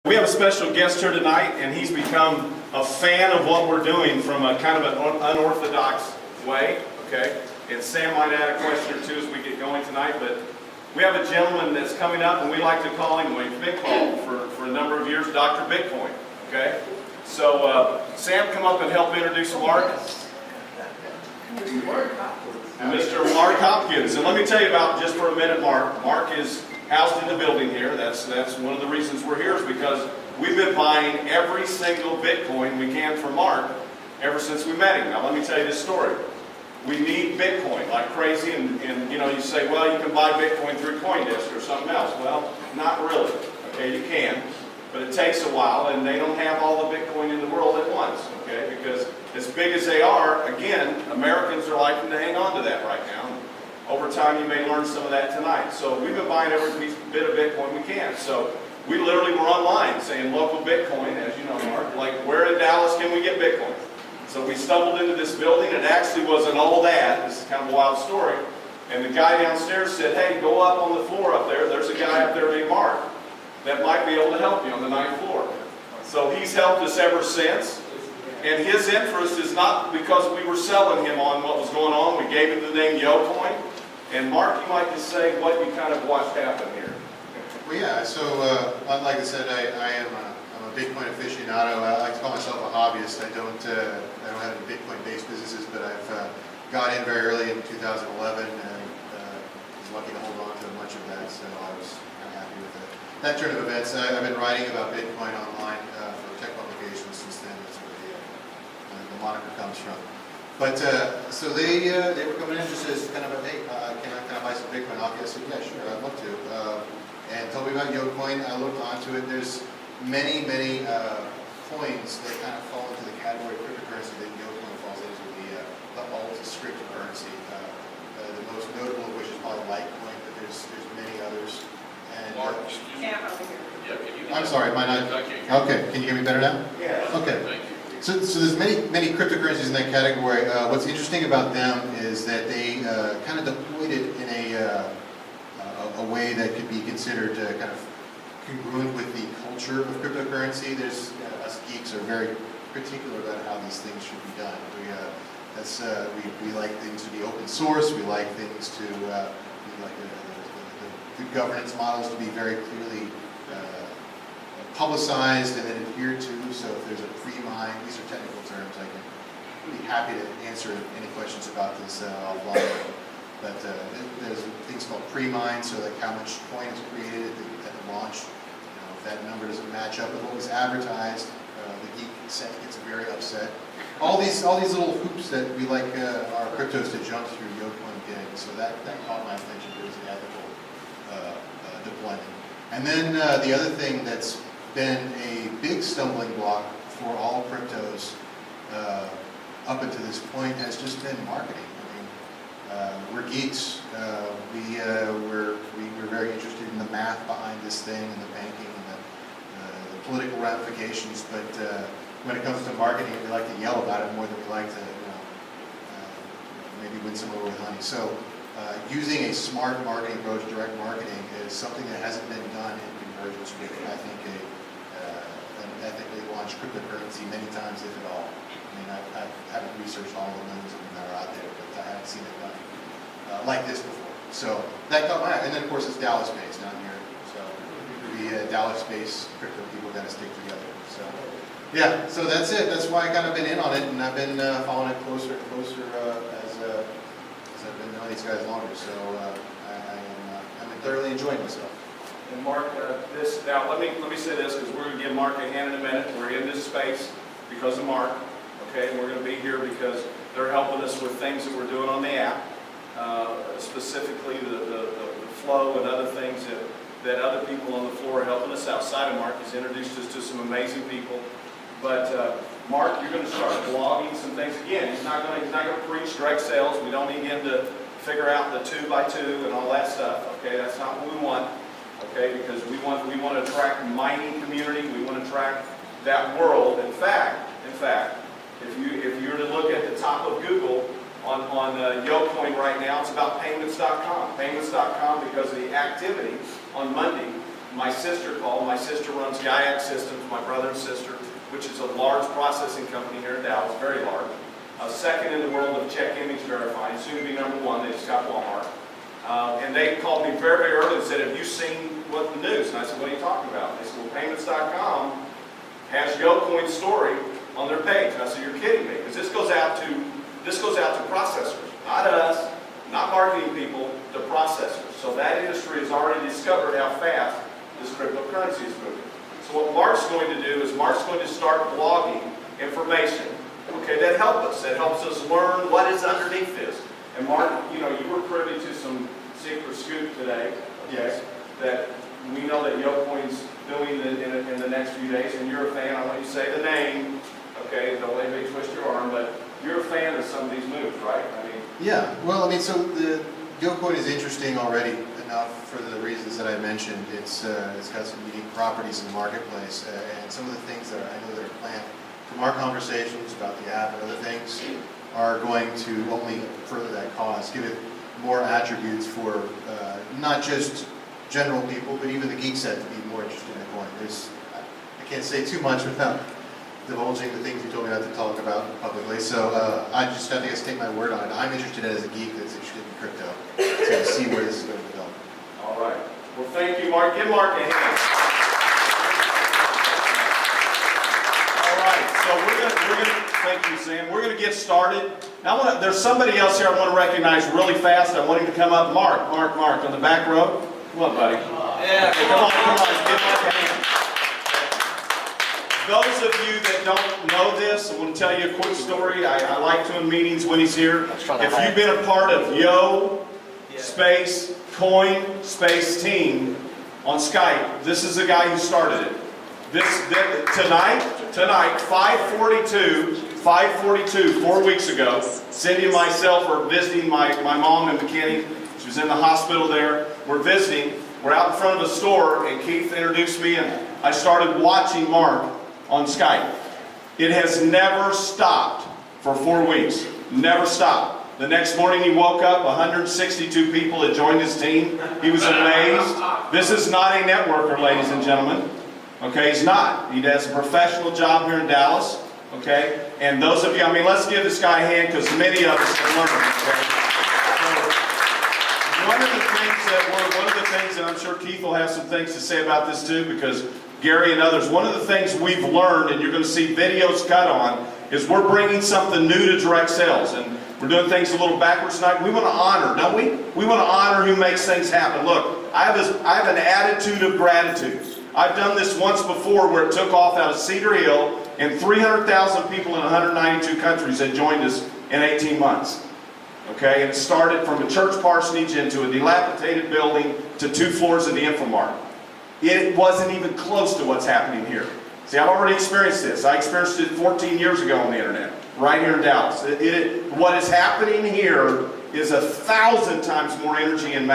We have a special guest here tonight, and he's become a fan of what we're doing from a kind of an unorthodox way, okay? And Sam might add a question or two as we get going tonight, but we have a gentleman that's coming up, and we like to call him, we've been called for a number of years, Dr. Bitcoin, okay? So, Sam, come up and help introduce Mark. Mr. Mark Hopkins. And let me tell you about, just for a minute, Mark. Mark is housed in the building here. That's one of the reasons we're here, is because we've been buying every single Bitcoin we can from Mark ever since we met him. Now let me tell you this story. We need Bitcoin like crazy, and you know, you say, well, you can buy Bitcoin through CoinDesk or something else. Well, not really. Okay, you can, but it takes a while, and they don't have all the Bitcoin in the world at once. Okay, because as big as they are, again, Americans are liking to hang on to that right now. Over time, you may learn some of that tonight. So we've been buying every bit of Bitcoin we can. So we literally were online saying local Bitcoin, as you know, Mark, like where in Dallas can we get Bitcoin? So we stumbled into this building. It actually was an old ad. This is kind of a wild story. And the guy downstairs said, hey, go up on the floor up there. There's a guy up there named Mark that might be able to help you on the 9th floor. So he's helped us ever since. And his interest is not because we were selling him on what was going on. We gave him the name YoCoin. And Mark, you might just say what you kind of watched happen here. Well, yeah. So, like I said, I'm a Bitcoin aficionado. I like to call myself a hobbyist. I don't have any Bitcoin-based businesses, but I've got in very early in 2011 and was lucky to hold on to much of that. So I was kind of happy with it. That turn of events. I've been writing about Bitcoin online for tech publications since then. That's where the moniker comes from. But so they were coming in just as kind of a, hey, can I buy some Bitcoin off you? I said, yeah, sure, I'd love to. And told me about YoCoin. I looked onto it. There's many coins that kind of fall into the category of cryptocurrency that YoCoin falls into, the alt cryptocurrency. The most notable of which is probably Litecoin, but there's many others. And I'm sorry, am I not? Okay, can you hear me better now? Yeah. Okay. Thank you. So there's many cryptocurrencies in that category. What's interesting about them is that they kind of deployed it in a way that could be considered kind of congruent with the culture of cryptocurrency. There's us geeks are very particular about how these things should be done. We like things to be open source. We like things to we like the governance models to be very clearly publicized and then adhered to. So if there's a pre-mine, these are technical terms, I can be happy to answer any questions about this offline. But there's things called pre-mine, so like how much coin is created at the launch. You know, if that number doesn't match up with what was advertised, the geek set gets very upset. All these little hoops that we like our cryptos to jump through, YoCoin did. So that caught my attention. It was an ethical deployment. And then the other thing that's been a big stumbling block for all cryptos up until this point has just been marketing. I mean, we're geeks. We're very interested in the math behind this thing and the banking and the political ramifications. But when it comes to marketing, we like to yell about it more than we like to, maybe win some over with honey. So using a smart marketing approach, direct marketing, is something that hasn't been done in convergence with, I think, an ethically launched cryptocurrency many times, if at all. I mean, I haven't researched all the millions of them that are out there, but I haven't seen it done like this before. So that caught my eye. And then, of course, it's Dallas-based down here. So the Dallas-based crypto people got to stick together. So yeah, so that's it. That's why I kind of been in on it, and I've been following it closer and closer as I've been knowing these guys longer. So I'm thoroughly enjoying myself. And Mark, now let me say this, because we're going to give Mark a hand in a minute. We're in this space because of Mark, okay? And we're going to be here because they're helping us with things that we're doing on the app, specifically the flow and other things that other people on the floor are helping us outside of Mark. He's introduced us to some amazing people. But Mark, you're going to start blogging some things again. He's not going to preach direct sales. We don't need him to figure out the 2x2 and all that stuff. Okay, that's not what we want. Okay, because we want to attract mining community. We want to attract that world. In fact, if you were to look at the top of Google on YoCoin right now, it's about payments.com. Payments.com, because of the activity on Monday my sister called. My sister runs Gaiac Systems, my brother and sister, which is a large processing company here in Dallas, very large. Second in the world of check image verifying, soon to be number one. They just got Walmart. And they called me very, very early and said, have you seen what the news? And I said, what are you talking about? They said, well, payments.com has YoCoin's story on their page. And I said, you're kidding me, because this goes out to processors, not us, not marketing people, to processors. So that industry has already discovered how fast this cryptocurrency is moving. So what Mark's going to do is Mark's going to start blogging information, okay, that helps us learn what is underneath this. And Mark, you know, you were privy to some secret scoop today, okay, that we know that YoCoin's doing in the next few days, and you're a fan. I want you to say the name, okay, don't let anybody twist your arm, but you're a fan of some of these moves, right? I mean, yeah, well, I mean, so the YoCoin is interesting already enough for the reasons that I mentioned. It's got some unique properties in the marketplace, and some of the things that I know that are planned from our conversations about the app and other things are going to only further that cause, give it more attributes for not just general people, but even the geek set to be more interested in the coin. I can't say too much without divulging the things you told me not to talk about publicly, so I just have to take my word on it. I'm interested as a geek that's interested in crypto, to see where this is going to develop. all right. Well, thank you, Mark. Give Mark a hand. All right, so we're gonna thank you, Sam. We're gonna get started. Now, there's somebody else here I want to recognize really fast. I want him to come up. Mark, on the back row. Come on, buddy. Yeah. Okay, come on. Give Mark a hand. Those of you that don't know this, I want to tell you a quick story. I like doing meetings when he's here. If you've been a part of Space Coin Space Team on Skype, this is the guy who started it. Tonight, 5:42, 4 weeks ago, Cindy and myself were visiting my mom in McKinney. She was in the hospital there. We're visiting. We're out in front of a store, and Keith introduced me, and I started watching Mark on Skype. It has never stopped for 4 weeks. Never stopped. The next morning he woke up, 162 people had joined his team. He was amazed. This is not a networker, ladies and gentlemen. Okay, he's not. He does a professional job here in Dallas. Okay, and those of you, I mean, let's give this guy a hand because many of us have learned. Okay? So, one of the things, and I'm sure Keith will have some things to say about this too, because Gary and others, one of the things we've learned, and you're going to see videos cut on, is we're bringing something new to direct sales, and we're doing things a little backwards tonight. We want to honor, don't we? We want to honor who makes things happen. Look, I have an attitude of gratitude. I've done this once before where it took off out of Cedar Hill, and 300,000 people in 192 countries had joined us in 18 months. Okay, and it started from a church parsonage into a dilapidated building to 2 floors of the Infomart. It wasn't even close to what's happening here. See, I've already experienced this. I experienced it 14 years ago on the internet, right here in Dallas. What is happening here is 1,000 times more energy and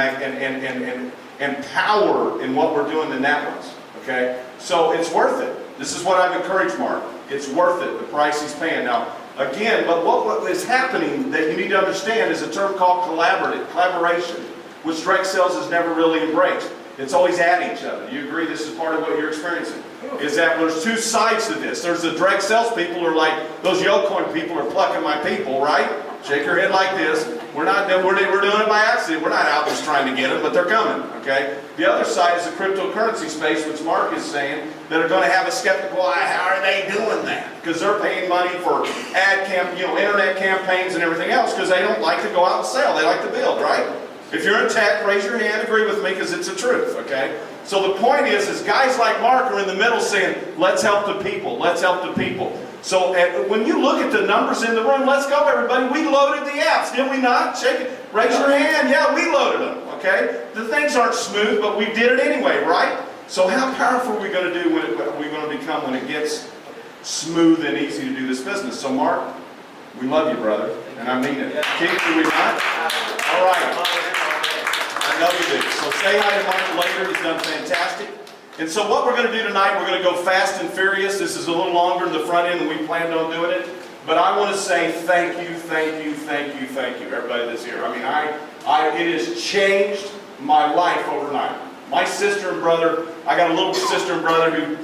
power in what we're doing than that was. Okay, so it's worth it. This is what I've encouraged Mark. It's worth it, the price he's paying. Now, again, but what is happening that you need to understand is a term called collaboration, which direct sales has never really embraced. It's always at each other. You agree this is part of what you're experiencing? Is that there's two sides to this. There's the direct sales people who are like, those YoCoin people are plucking my people, right? Shake your head like this. We're doing it by accident. We're not out just trying to get them, but they're coming, okay? The other side is the cryptocurrency space, which Mark is saying, that are going to have a skeptical eye. How are they doing that? Because they're paying money for internet campaigns and everything else because they don't like to go out and sell. They like to build, right? If you're in tech, raise your hand, agree with me, because it's the truth, okay? So the point is guys like Mark are in the middle saying, let's help the people, let's help the people. So when you look at the numbers in the room, let's go everybody, we loaded the apps, did we not? Shake it, raise your hand, yeah, we loaded them, okay? The things aren't smooth, but we did it anyway, right? So how powerful are we going to do when it gets smooth and easy to do this business? So Mark, we love you, brother, and I mean it. Keith, do we not? All right. I know you do. So say hi to Mark later. He's done fantastic. And so what we're going to do tonight, we're going to go fast and furious. This is a little longer in the front end than we planned on doing it. But I want to say thank you, everybody that's here. I mean, it has changed my life overnight. My sister and brother, I got a little sister and brother who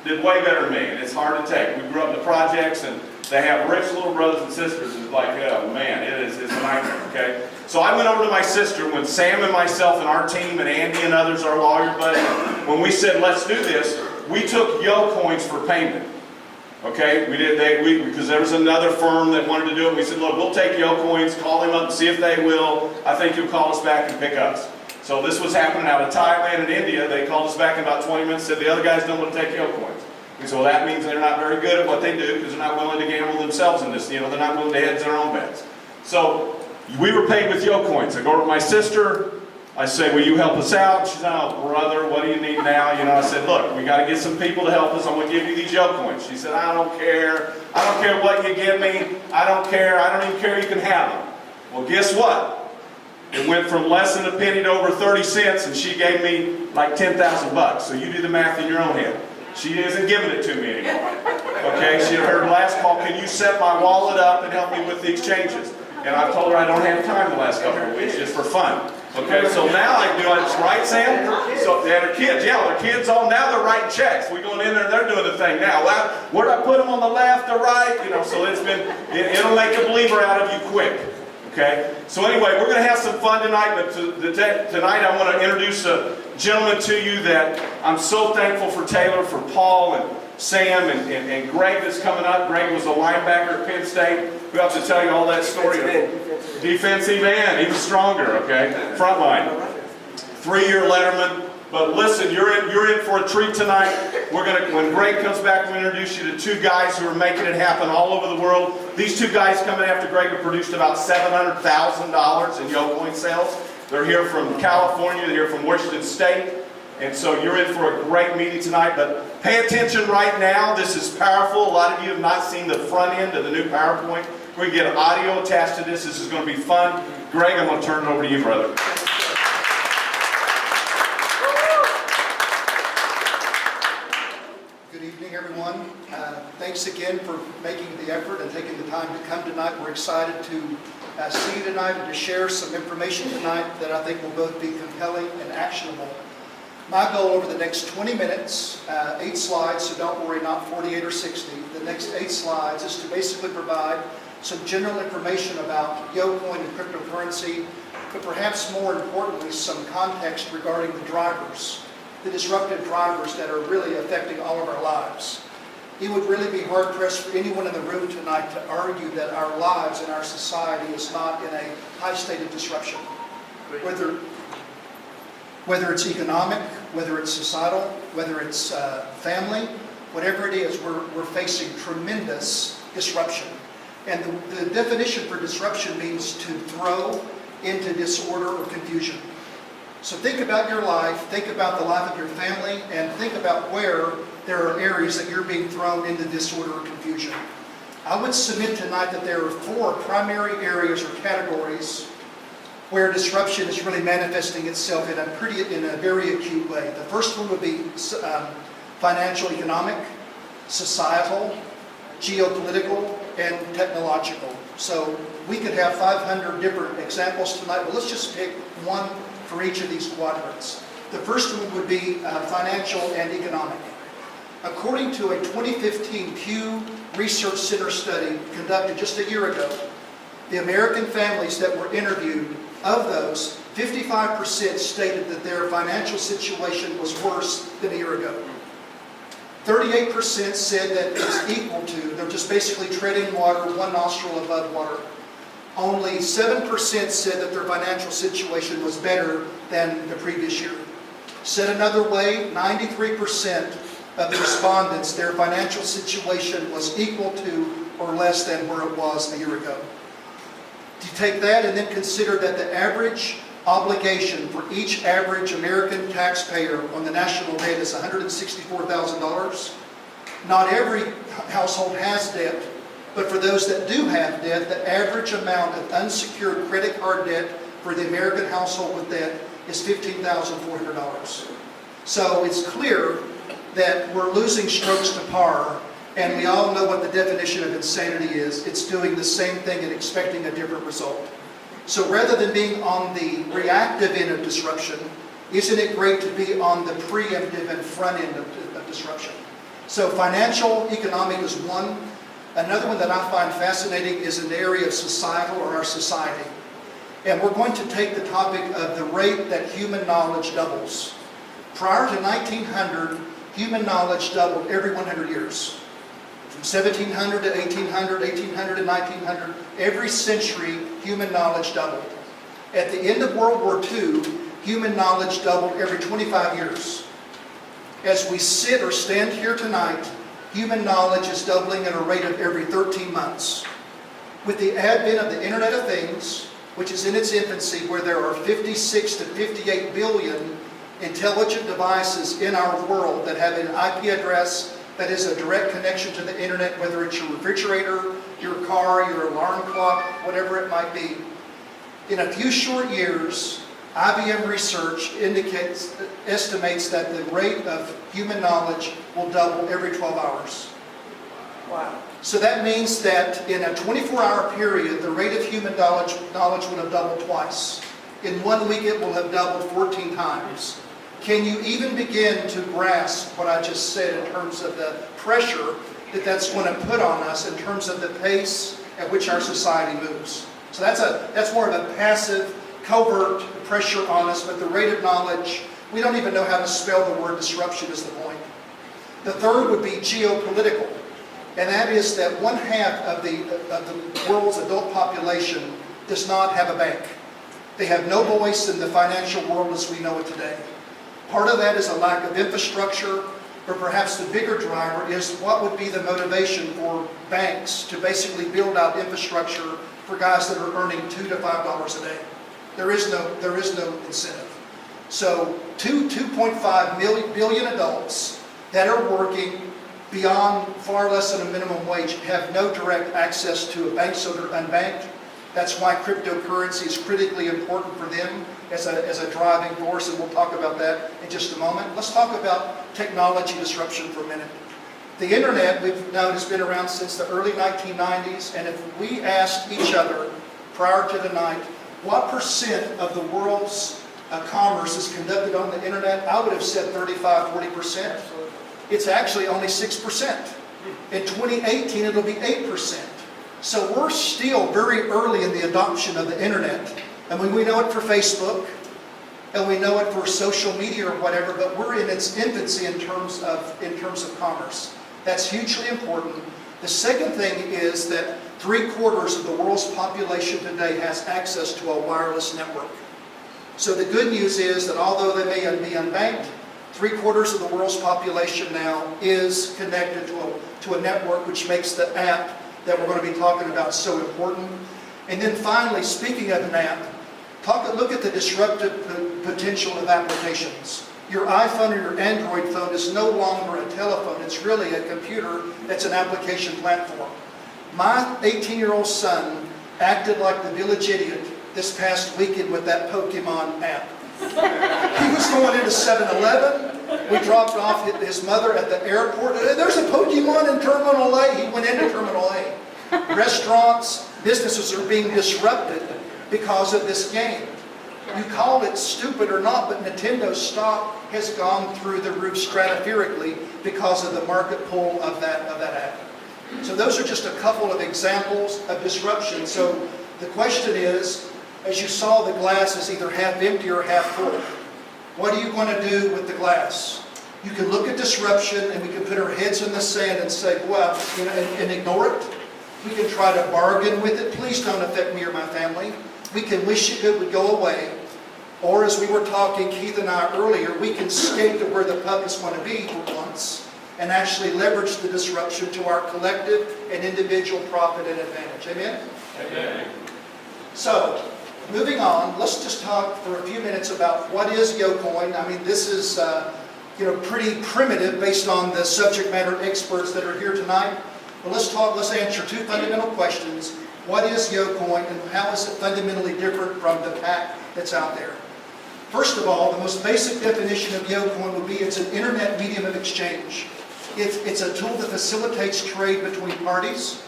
did way better than me, and it's hard to take. We grew up in the projects, and they have rich little brothers and sisters. It's like, oh man, it's a nightmare, okay? So I went over to my sister when Sam and myself and our team and Andy and others, our lawyer buddy, when we said, let's do this, we took YoCoins for payment. Okay, because there was another firm that wanted to do it. We said, look, we'll take YoCoins, call them up and see if they will. I think you'll call us back and pick us. So this was happening out of Thailand and India. They called us back in about 20 minutes, said the other guys don't want to take YoCoins. We said, well, that means they're not very good at what they do because they're not willing to gamble themselves in this. They're not willing to hedge their own bets. So we were paid with YoCoins. I go over to my sister. I say, will you help us out? She said, oh, brother, what do you need now? I said, look, we got to get some people to help us. I'm going to give you these YoCoins. She said, I don't care. I don't care what you give me. I don't care. I don't even care. You can have them. Well, guess what? It went from less than a penny to over 30 cents, and she gave me like 10,000 bucks. So you do the math in your own head. She isn't giving it to me anymore. Okay, she heard last call, can you set my wallet up and help me with the exchanges? And I told her I don't have time the last couple of weeks, just for fun. Okay, so now I do it, right, Sam? So they had their kids, their kids all, now they're writing checks. We going in there, they're doing the thing now. Well, where do I put them, on the left or right? So it'll make a believer out of you quick. Okay, so anyway, we're going to have some fun tonight, but tonight I want to introduce a gentleman to you that I'm so thankful for Taylor, for Paul, and Sam, and Greg that's coming up. Greg was a linebacker at Penn State. We have to tell you all that story. Defensive end, even stronger, okay? Front line. 3-year letterman. But listen, you're in for a treat tonight. When Greg comes back, we'll introduce you to 2 guys who are making it happen all over the world. These 2 guys coming after Greg have produced about $700,000 in YoCoin sales. They're here from California, they're here from Washington State. And so you're in for a great meeting tonight, but pay attention right now. This is powerful. A lot of you have not seen the front end of the new PowerPoint. We're going to get audio attached to this. This is going to be fun. Greg, I'm going to turn it over to you, brother. Good evening, everyone. Thanks again for making the effort and taking the time to come tonight. We're excited to see you tonight and to share some information tonight that I think will both be compelling and actionable. My goal over the next 20 minutes, 8 slides, so don't worry, not 48 or 60. The next 8 slides is to basically provide some general information about YoCoin and cryptocurrency, but perhaps more importantly, some context regarding the drivers, the disruptive drivers that are really affecting all of our lives. It would really be hard-pressed for anyone in the room tonight to argue that our lives and our society is not in a high state of disruption. Whether it's economic, whether it's societal, whether it's family, whatever it is, we're facing tremendous disruption. And the definition for disruption means to throw into disorder or confusion. So think about your life, think about the life of your family, and think about where there are areas that you're being thrown into disorder or confusion. I would submit tonight that there are 4 primary areas or categories where disruption is really manifesting itself in a very acute way. The first one would be financial, economic, societal, geopolitical, and technological. So we could have 500 different examples tonight, but let's just pick one for each of these quadrants. The first one would be financial and economic. According to a 2015 Pew Research Center study conducted just a year ago, the American families that were interviewed, of those, 55% stated that their financial situation was worse than a year ago. 38% said that it's equal to, they're just basically treading water, one nostril above water. Only 7% said that their financial situation was better than the previous year. Said another way, 93% of the respondents, their financial situation was equal to or less than where it was a year ago. You take that and then consider that the average obligation for each average American taxpayer on the national debt is $164,000. Not every household has debt, but for those that do have debt, the average amount of unsecured credit card debt for the American household with debt is $15,400. So it's clear that we're losing strokes to par. And we all know what the definition of insanity is. It's doing the same thing and expecting a different result. So rather than being on the reactive end of disruption, Isn't it great to be on the preemptive and front end of disruption? So financial, economic is one. Another one that I find fascinating is in the area of societal or our society. And we're going to take the topic of the rate that human knowledge doubles. Prior to 1900, human knowledge doubled every 100 years. From 1700 to 1800, 1800 to 1900, every century human knowledge doubled. At the end of World War II, human knowledge doubled every 25 years. As we sit or stand here tonight, human knowledge is doubling at a rate of every 13 months. With the advent of the Internet of Things, which is in its infancy, where there are 56 to 58 billion intelligent devices in our world that have an IP address that is a direct connection to the Internet, whether it's your refrigerator, your car, your alarm clock, whatever it might be. In a few short years, IBM research estimates that the rate of human knowledge will double every 12 hours. Wow. So that means that in a 24-hour period, the rate of human knowledge will have doubled twice. In 1 week, it will have doubled 14 times. Can you even begin to grasp what I just said in terms of the pressure that that's going to put on us in terms of the pace at which our society moves? So that's more of a passive, covert pressure on us, but the rate of knowledge, we don't even know how to spell the word disruption is the point. The third would be geopolitical, and that is that 1/2 of the world's adult population does not have a bank. They have no voice in the financial world as we know it today. Part of that is a lack of infrastructure, but perhaps the bigger driver is what would be the motivation for banks to basically build out infrastructure for guys that are earning $2 to $5 a day. There is no incentive. So 2.5 billion adults that are working beyond far less than a minimum wage have no direct access to a bank, so they're unbanked. That's why cryptocurrency is critically important for them as a driving force, and we'll talk about that in just a moment. Let's talk about technology disruption for a minute. The internet, we've known, has been around since the early 1990s, and if we asked each other prior to tonight, what percent of the world's commerce is conducted on the internet, I would have said 35–40%. It's actually only 6%. In 2018, it'll be 8%. So we're still very early in the adoption of the internet. And we know it for Facebook, and we know it for social media or whatever, but we're in its infancy in terms of commerce. That's hugely important. The second thing is that 3/4 of the world's population today has access to a wireless network. So the good news is that although they may be unbanked, 3/4 of the world's population now is connected to a network, which makes the app that we're going to be talking about so important. And then finally, speaking of an app, look at the disruptive potential of applications. Your iPhone or your Android phone is no longer a telephone. It's really a computer that's an application platform. My 18-year-old son acted like the village idiot this past weekend with that Pokemon app. He was going into 7-Eleven. We dropped off his mother at the airport. There's a Pokemon in Terminal A. He went into Terminal A. Restaurants, businesses are being disrupted because of this game. You call it stupid or not, but Nintendo's stock has gone through the roof stratospherically because of the market pull of that app. So those are just a couple of examples of disruption. So the question is, as you saw, the glass is either half empty or half full. What are you going to do with the glass? You can look at disruption and we can put our heads in the sand and say, well, and ignore it. We can try to bargain with it. Please don't affect me or my family. We can wish it would go away. Or as we were talking, Keith and I earlier, we can skate to where the puck is going to be for once and actually leverage the disruption to our collective and individual profit and advantage. Amen? Amen. So, moving on, let's just talk for a few minutes about what is YoCoin. I mean, this is pretty primitive based on the subject matter experts that are here tonight. But let's answer two fundamental questions. What is YoCoin and how is it fundamentally different from the pack that's out there? First of all, the most basic definition of YoCoin would be it's an internet medium of exchange. It's a tool that facilitates trade between parties.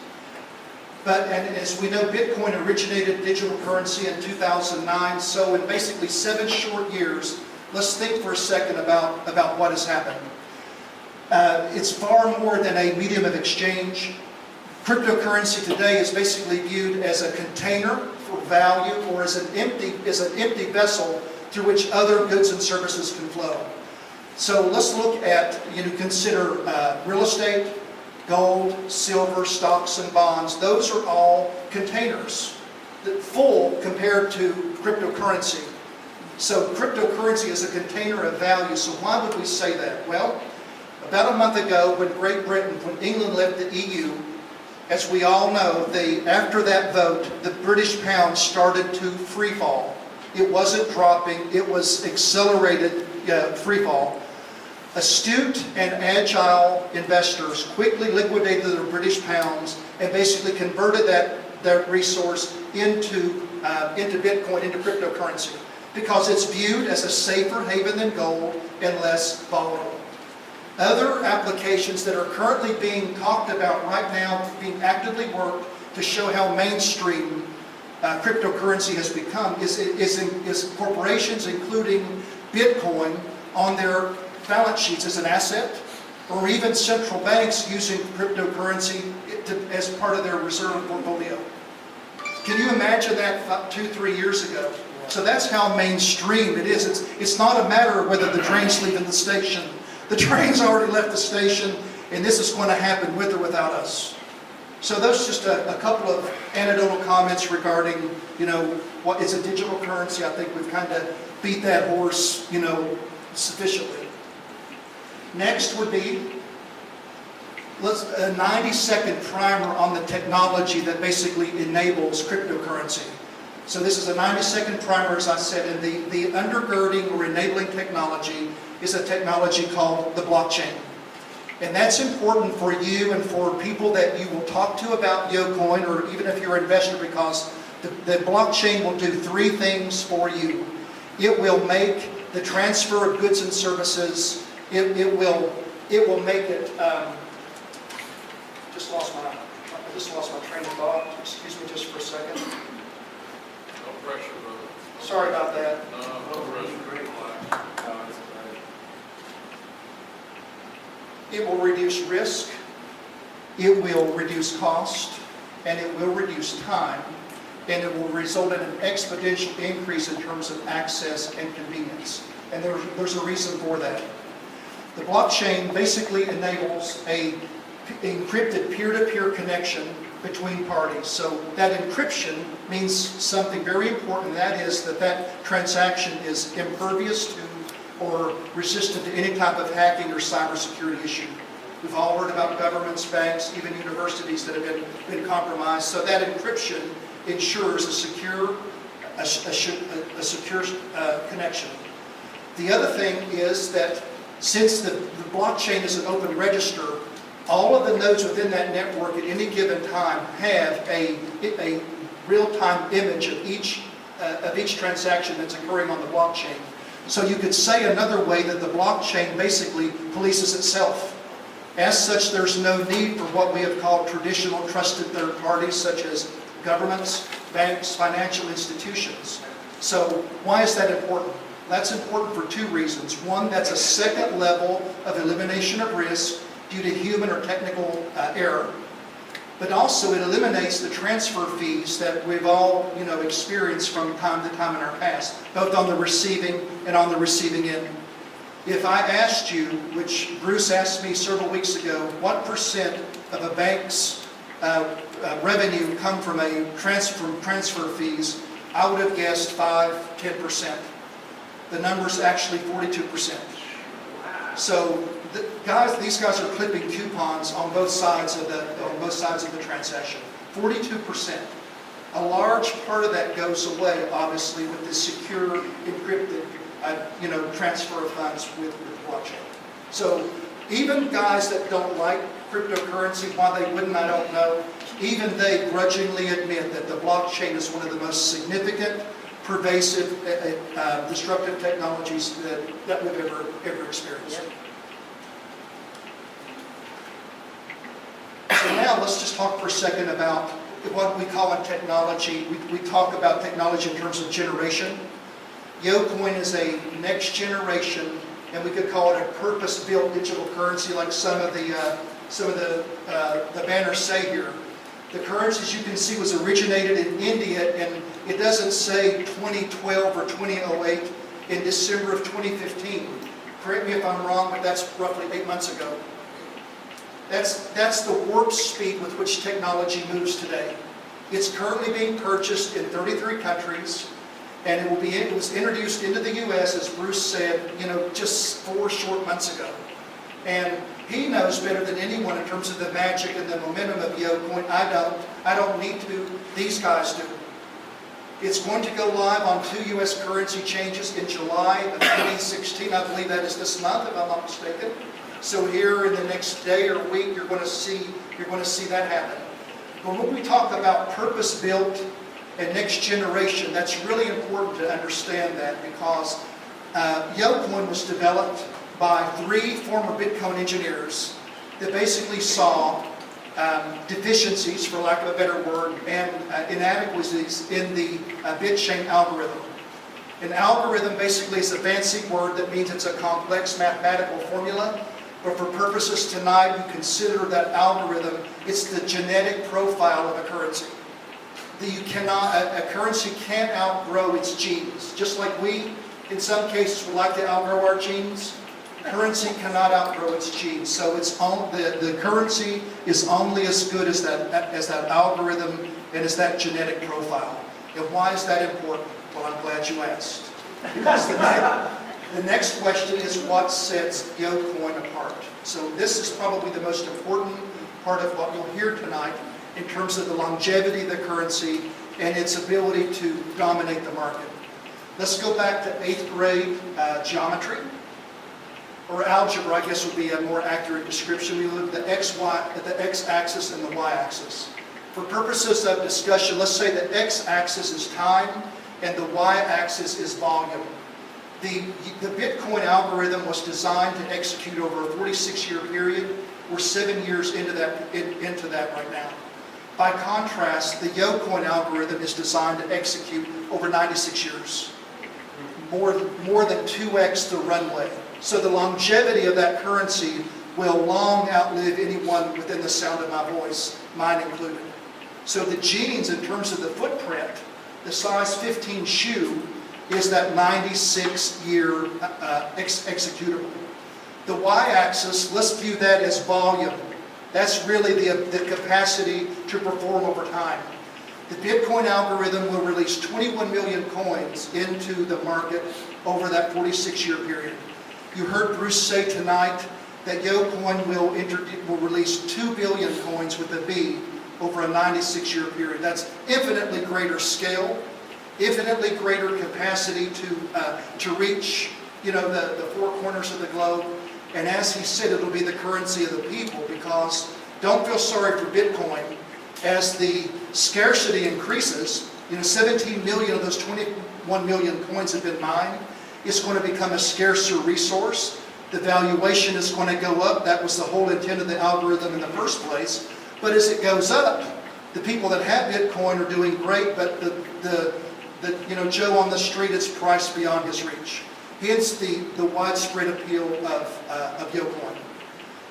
And as we know, Bitcoin originated digital currency in 2009, so in basically 7 short years, let's think for a second about what has happened. It's far more than a medium of exchange. Cryptocurrency today is basically viewed as a container for value, or as an empty vessel through which other goods and services can flow. So let's look at, consider real estate, gold, silver, stocks, and bonds. Those are all containers, full compared to cryptocurrency. So cryptocurrency is a container of value. So why would we say that? Well, about a month ago, when England left the EU, as we all know, after that vote, the British pound started to free fall. It wasn't dropping, it was accelerated free fall. Astute and agile investors quickly liquidated their British pounds and basically converted that resource into Bitcoin, into cryptocurrency, because it's viewed as a safer haven than gold and less volatile. Other applications that are currently being talked about right now, being actively worked to show how mainstream cryptocurrency has become, is corporations including Bitcoin on their balance sheets as an asset, or even central banks using cryptocurrency as part of their reserve portfolio. Can you imagine that 2-3 years ago? So that's how mainstream it is. It's not a matter of whether the train's leaving the station. The train's already left the station, and this is going to happen with or without us. So those are just a couple of anecdotal comments regarding, what is a digital currency. I think we've kind of beat that horse, sufficiently. Next would be a 90-second primer on the technology that basically enables cryptocurrency. So this is a 90-second primer, as I said, and the undergirding or enabling technology is a technology called the blockchain. And that's important for you and for people that you will talk to about YoCoin, or even if you're an investor, because the blockchain will do 3 things for you. It will make the transfer of goods and services, it will make it, I just lost my train of thought. Excuse me just for a second. No pressure, brother. Sorry about that. No pressure. It will reduce risk, it will reduce cost, and it will reduce time, and it will result in an exponential increase in terms of access and convenience. And there's a reason for that. The blockchain basically enables an encrypted peer-to-peer connection between parties. So that encryption means something very important, and that is that transaction is impervious to or resistant to any type of hacking or cybersecurity issue. We've all heard about governments, banks, even universities that have been compromised. So that encryption ensures a secure connection. The other thing is that since the blockchain is an open register, all of the nodes within that network at any given time have a real-time image of each transaction that's occurring on the blockchain. So you could say another way that the blockchain basically polices itself. As such, there's no need for what we have called traditional trusted third parties, such as governments, banks, financial institutions. So why is that important? That's important for 2 reasons. One, that's a second level of elimination of risk due to human or technical error. But also it eliminates the transfer fees that we've all experienced from time to time in our past, both on the receiving and on the receiving end. If I asked you, which Bruce asked me several weeks ago, what percent of a bank's revenue come from transfer fees, I would have guessed 5-10%. The number's actually 42%. So these guys are clipping coupons on both sides of the transaction. 42%. A large part of that goes away, obviously, with the secure, encrypted, transfer of funds with the blockchain. So even guys that don't like cryptocurrency, why they wouldn't, I don't know. Even they grudgingly admit that the blockchain is one of the most significant, pervasive, disruptive technologies that we've ever experienced. So now let's just talk for a second about what we call in technology. We talk about technology in terms of generation. YoCoin is a next generation, and we could call it a purpose-built digital currency, like some of the banners say here. The currency, as you can see, was originated in India, and it doesn't say 2012 or 2008. In December of 2015. Correct me if I'm wrong, but that's roughly 8 months ago. That's the warp speed with which technology moves today. It's currently being purchased in 33 countries, and it was introduced into the U.S., as Bruce said, just 4 short months ago. And he knows better than anyone in terms of the magic and the momentum of YoCoin. I don't need to. These guys do. It's going to go live on 2 U.S. currency changes in July of 2016. I believe that is this month, if I'm not mistaken. So here in the next day or week, you're going to see that happen. But when we talk about purpose-built and next generation, that's really important to understand that, because YoCoin was developed by 3 former Bitcoin engineers that basically saw deficiencies, for lack of a better word, and inadequacies in the bit chain algorithm. An algorithm basically is a fancy word that means it's a complex mathematical formula, but for purposes tonight, you consider that algorithm, it's the genetic profile of a currency. A currency can't outgrow its genes. Just like we, in some cases, would like to outgrow our genes, currency cannot outgrow its genes. So the currency is only as good as that algorithm and as that genetic profile. And why is that important? Well, I'm glad you asked. Because the next question is what sets YoCoin apart. So this is probably the most important part of what you'll hear tonight in terms of the longevity of the currency and its ability to dominate the market. Let's go back to 8th grade geometry. Or algebra, I guess would be a more accurate description. We look at the x-axis and the y-axis. For purposes of discussion, let's say the x-axis is time and the y-axis is volume. The Bitcoin algorithm was designed to execute over a 46-year period. We're 7 years into that right now. By contrast, the YoCoin algorithm is designed to execute over 96 years. More than 2x the runway. So the longevity of that currency will long outlive anyone within the sound of my voice, mine included. So the genes, in terms of the footprint, the size 15 shoe is that 96-year executable. The y-axis, let's view that as volume. That's really the capacity to perform over time. The Bitcoin algorithm will release 21 million coins into the market over that 46-year period. You heard Bruce say tonight that YoCoin will release 2 billion coins with a B over a 96-year period. That's infinitely greater scale, infinitely greater capacity to reach the 4 corners of the globe. And as he said, it'll be the currency of the people, because don't feel sorry for Bitcoin. As the scarcity increases, 17 million of those 21 million coins have been mined. It's going to become a scarcer resource. The valuation is going to go up. That was the whole intent of the algorithm in the first place. But as it goes up, the people that have Bitcoin are doing great, but Joe on the street, it's priced beyond his reach. Hence the widespread appeal of YoCoin.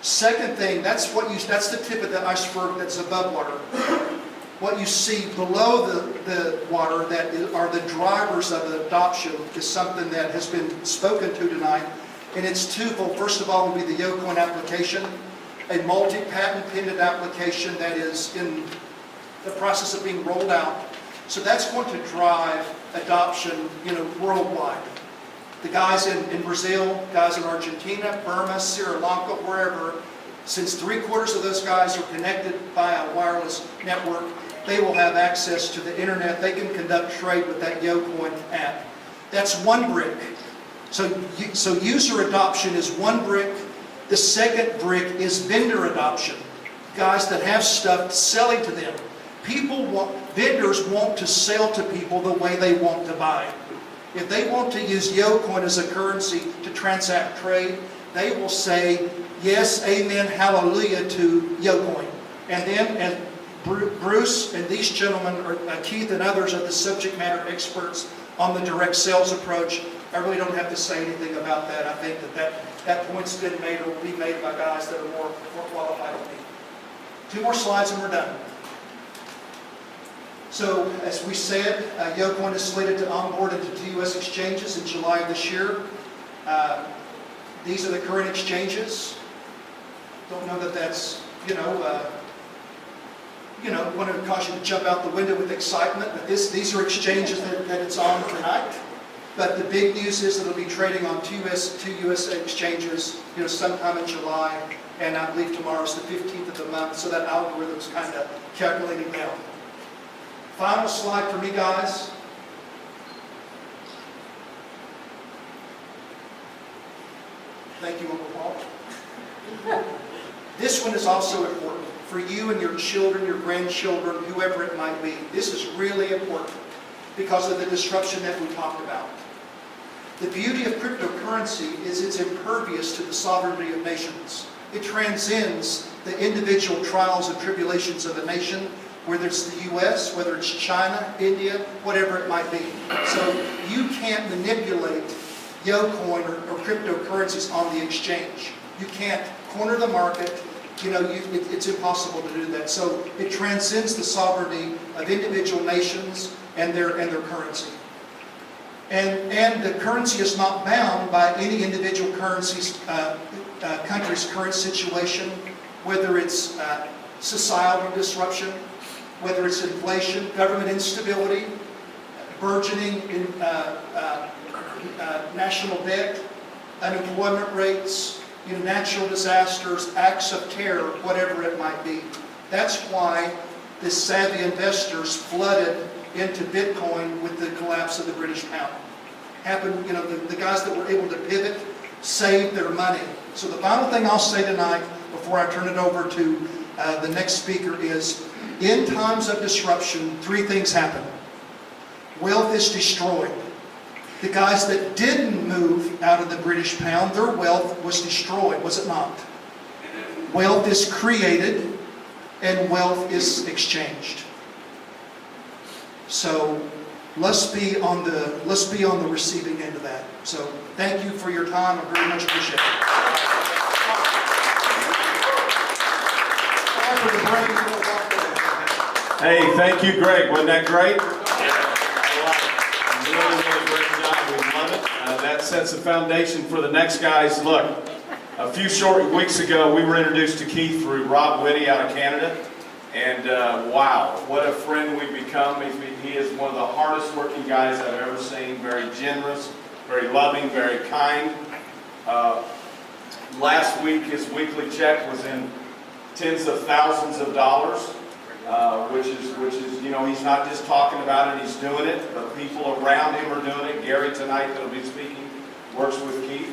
Second thing, that's the tip of the iceberg that's above water. What you see below the water that are the drivers of adoption is something that has been spoken to tonight, and it's twofold. First of all will be the YoCoin application, a multi-patent pending application that is in the process of being rolled out. So that's going to drive adoption, worldwide. The guys in Brazil, guys in Argentina, Burma, Sri Lanka, wherever, since 3/4 of those guys are connected by a wireless network, they will have access to the internet. They can conduct trade with that YoCoin app. That's one brick. So user adoption is one brick. The second brick is vendor adoption. Guys that have stuff selling to them. Vendors want to sell to people the way they want to buy. If they want to use YoCoin as a currency to transact trade, they will say, yes, amen, hallelujah to YoCoin. And then, as Bruce and these gentlemen, or Keith and others, are the subject matter experts on the direct sales approach. I really don't have to say anything about that. I think that point's been made or will be made by guys that are more qualified than me. 2 more slides and we're done. So, as we said, YoCoin is slated to onboard into 2 U.S. exchanges in July of this year. These are the current exchanges. Don't know that that's, want to cause you to jump out the window with excitement, but these are exchanges that it's on tonight. But the big news is that it'll be trading on 2 U.S. exchanges, sometime in July, and I believe tomorrow's the 15th of the month, so that algorithm's kind of calculating down. Final slide for me, guys. Thank you, Uncle Paul. This one is also important for you and your children, your grandchildren, whoever it might be. This is really important because of the disruption that we talked about. The beauty of cryptocurrency is it's impervious to the sovereignty of nations. It transcends the individual trials and tribulations of a nation, whether it's the U.S., whether it's China, India, whatever it might be. So you can't manipulate YoCoin or cryptocurrencies on the exchange. You can't corner the market. It's impossible to do that. So it transcends the sovereignty of individual nations and their currency. And the currency is not bound by any individual country's current situation, whether it's societal disruption, whether it's inflation, government instability, burgeoning in national debt, unemployment rates, natural disasters, acts of terror, whatever it might be. That's why the savvy investors flooded into Bitcoin with the collapse of the British pound. Happened, the guys that were able to pivot saved their money. So the final thing I'll say tonight before I turn it over to the next speaker is, in times of disruption, 3 things happen. Wealth is destroyed. The guys that didn't move out of the British pound, their wealth was destroyed, was it not? Wealth is created and wealth is exchanged. So let's be on the receiving end of that. So thank you for your time. I very much appreciate it. Hey, thank you, Greg. Wasn't that great? Really great job. We love it. That sets the foundation for the next guys. Look, a few short weeks ago, we were introduced to Keith through Rob Whitty out of Canada. And wow, what a friend we've become. He is one of the hardest working guys I've ever seen. Very generous, very loving, very kind. Last week, his weekly check was in tens of thousands of dollars. Which is, he's not just talking about it, he's doing it. The people around him are doing it. Gary tonight that'll be speaking works with Keith.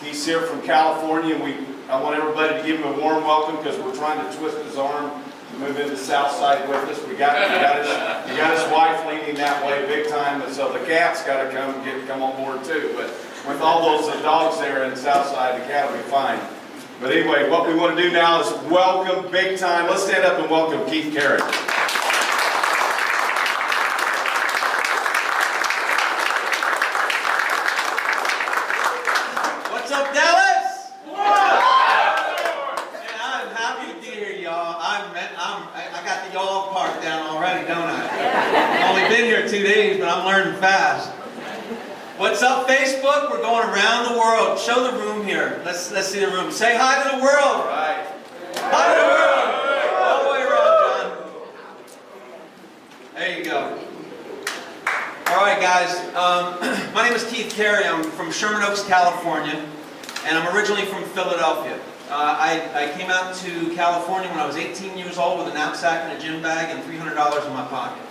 Keith's here from California, and I want everybody to give him a warm welcome because we're trying to twist his arm to move into Southside with us. We got his wife leaning that way big time, and so the cat's got to come on board too. But with all those dogs there in Southside, the cat will be fine. But anyway, what we want to do now is welcome big time. Let's stand up and welcome Keith Carrick. What's up, Dallas? Man, I'm happy to be here, y'all. I got the y'all part down already, don't I? I've only been here 2 days, but I'm learning fast. What's up, Facebook? We're going around the world. Show the room here. Let's see the room. Say hi to the world. Right. Hi to the world. All the way around, John. There you go. All right, guys. My name is Keith Carey. I'm from Sherman Oaks, California, and I'm originally from Philadelphia. I came out to California when I was 18 years old with a knapsack and a gym bag and $300 in my pocket.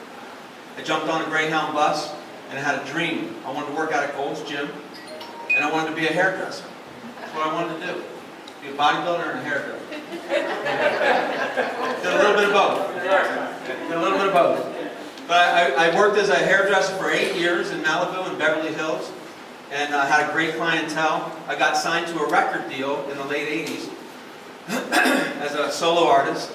I jumped on a Greyhound bus. And I had a dream. I wanted to work out at Gold's Gym, and I wanted to be a hairdresser. That's what I wanted to do. Be a bodybuilder and a hairdresser. Did a little bit of both. But I worked as a hairdresser for 8 years in Malibu and Beverly Hills, and I had a great clientele. I got signed to a record deal in the late 80s as a solo artist,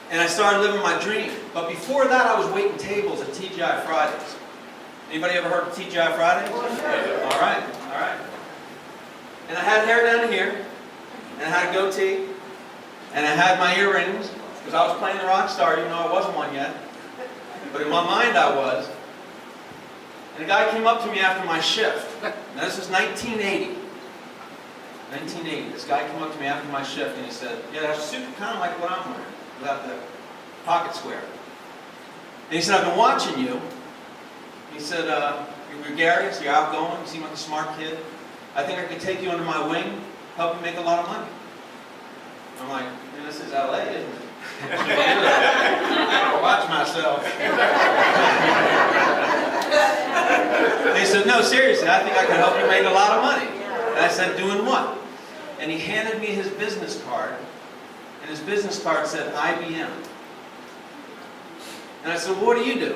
and I started living my dream. But before that, I was waiting tables at TGI Fridays. Anybody ever heard of TGI Fridays? All right, all right. And I had hair down here, and I had a goatee, and I had my earrings, because I was playing the rock star, even though I wasn't one yet. But in my mind I was. And a guy came up to me after my shift. Now this was 1980. 1980. This guy came up to me after my shift and he said, yeah, that suit kind of like what I'm wearing, without the pocket square. And he said, I've been watching you. He said, you're gregarious, you're outgoing, you seem like a smart kid. I think I could take you under my wing, help you make a lot of money. I'm like, man, this is LA, isn't it? I watch myself. And he said, no, seriously, I think I can help you make a lot of money. And I said, doing what? And he handed me his business card, and his business card said IBM. And I said, well, what do you do?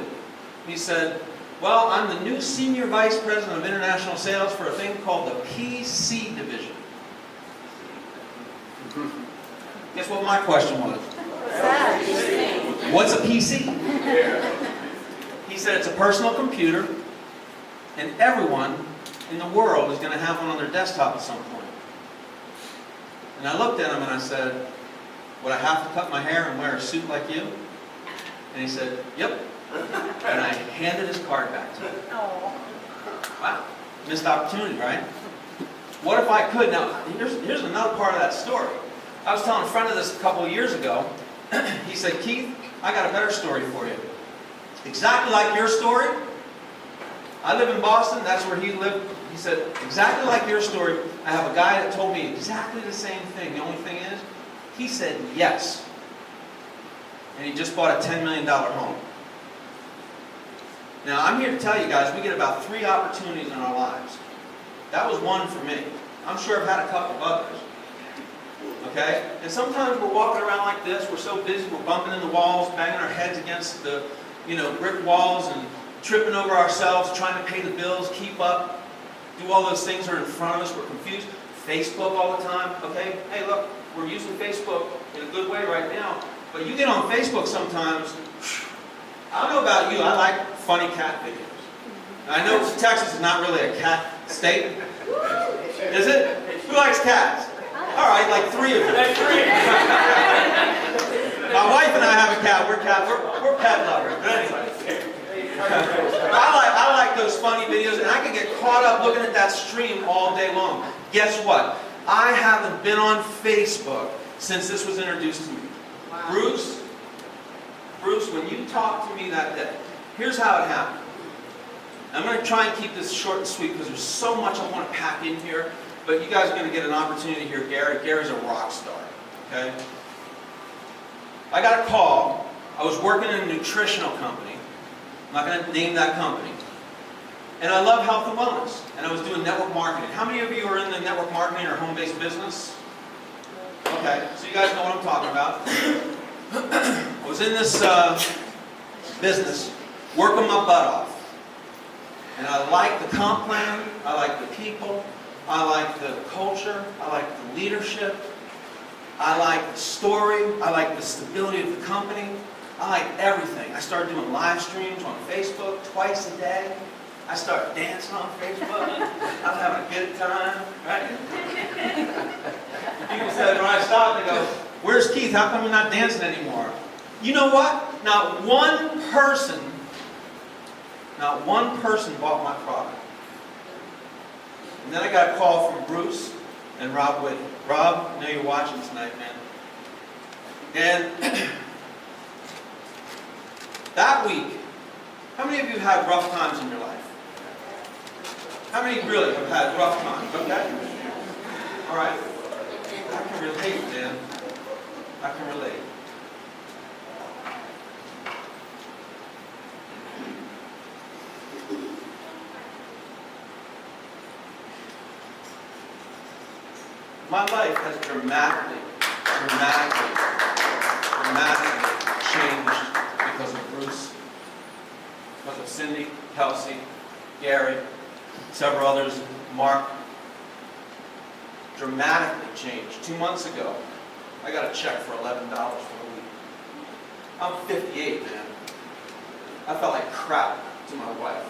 He said, well, I'm the new Senior Vice President of International Sales for a thing called the PC Division. Guess what my question was? What's a PC? He said it's a personal computer, and everyone in the world is going to have one on their desktop at some point. And I looked at him and I said, would I have to cut my hair and wear a suit like you? And he said, yep. And I handed his card back to him. Wow, missed opportunity, right? What if I could? Now, here's another part of that story. I was telling a friend of this a couple of years ago. He said, Keith, I got a better story for you. Exactly like your story. I live in Boston, that's where he lived. He said, exactly like your story, I have a guy that told me exactly the same thing. The only thing is, he said yes. And he just bought a $10 million home. Now, I'm here to tell you guys, we get about 3 opportunities in our lives. That was one for me. I'm sure I've had a couple of others. Okay? And sometimes we're walking around like this, we're so busy, we're bumping into walls, banging our heads against the, brick walls and tripping over ourselves, trying to pay the bills, keep up, do all those things that are in front of us, we're confused. Facebook all the time, okay? Hey, look, we're using Facebook in a good way right now, but you get on Facebook sometimes, I don't know about you, I like funny cat videos. I know Texas is not really a cat state. Is it? Who likes cats? All right, like 3 of you. My wife and I have a cat. We're pet lovers. But anyway, I like those funny videos, and I can get caught up looking at that stream all day long. Guess what? I haven't been on Facebook since this was introduced to me. Wow. Bruce, when you talked to me that day, here's how it happened. I'm going to try and keep this short and sweet because there's so much I want to pack in here. But you guys are going to get an opportunity to hear Gary. Gary's a rock star, okay? I got a call. I was working in a nutritional company. I'm not going to name that company. And I love health and wellness. And I was doing network marketing. How many of you are in the network marketing or home-based business? Okay, so you guys know what I'm talking about. I was in this business, working my butt off. And I like the comp plan, I like the people, I like the culture, I like the leadership, I like the story, I like the stability of the company, I like everything. I started doing live streams on Facebook twice a day. I started dancing on Facebook. I was having a good time, right? People said when I stopped, they go, where's Keith? How come you're not dancing anymore? You know what? Not one person bought my product. And then I got a call from Bruce and Rob Whitty. Rob, I know you're watching tonight, man. And that week, how many of you had rough times in your life? How many really have had rough times? Okay? All right. I can relate, man. I can relate. My life has dramatically changed because of Bruce, because of Cindy, Kelsey, Gary, several others, Mark. Dramatically changed. 2 months ago, I got a check for $11 for the week. I'm 58, man. I felt like crap to my wife.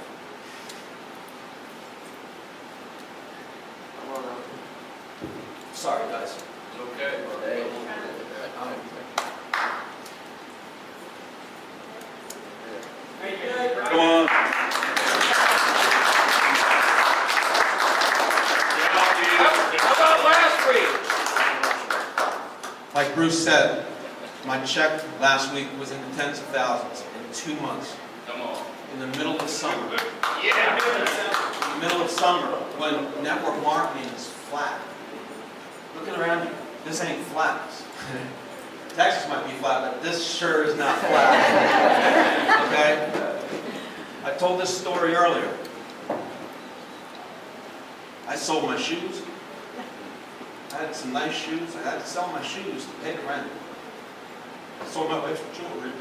Sorry, guys. It's okay. Come on. How about last week? Like Bruce said, my check last week was in the tens of thousands in 2 months, Come on. in the middle of summer. Yeah. In the middle of summer, when network marketing is flat. Looking around you, this ain't flat. Texas might be flat, but this sure is not flat. Okay? I told this story earlier. I sold my shoes. I had some nice shoes. I had to sell my shoes to pay the rent. I sold my wife's jewelry.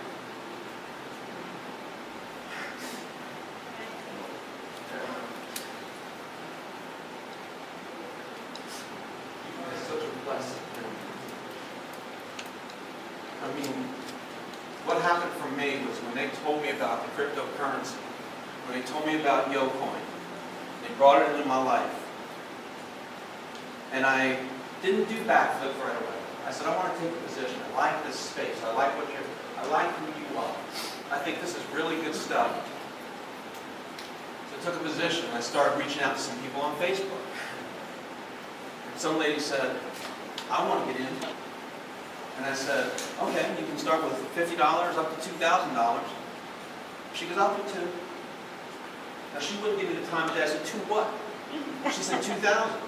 It's such a blessing. I mean, what happened for me was when they told me about the cryptocurrency, when they told me about YoCoin, they brought it into my life. And I didn't do backflip right away. I said, I want to take a position. I like this space. I like who you are. I think this is really good stuff. So I took a position and I started reaching out to some people on Facebook. And some lady said, I want to get in. And I said, okay, you can start with $50 up to $2,000. She goes, I'll do two. Now she wouldn't give me the time of day. I said, two what? She said, 2,000.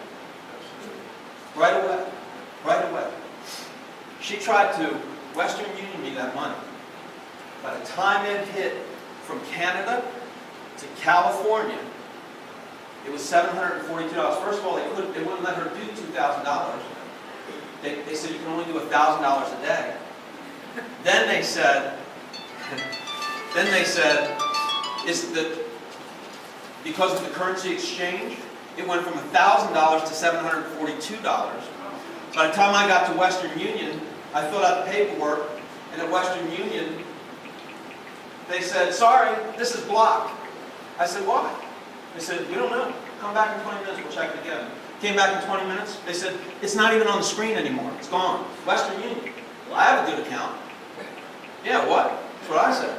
Right away. Right away. She tried to Western Union me that money. By the time it hit from Canada to California, it was $742. First of all, they wouldn't let her do $2,000. They said you can only do $1,000 a day. Then they said, is that because of the currency exchange, it went from $1,000 to $742. By the time I got to Western Union, I filled out the paperwork, and at Western Union, they said, sorry, this is blocked. I said, why? They said, we don't know. Come back in 20 minutes, we'll check it again. Came back in 20 minutes, they said, it's not even on the screen anymore. It's gone. Western Union. Well, I have a good account. Yeah, what? That's what I said.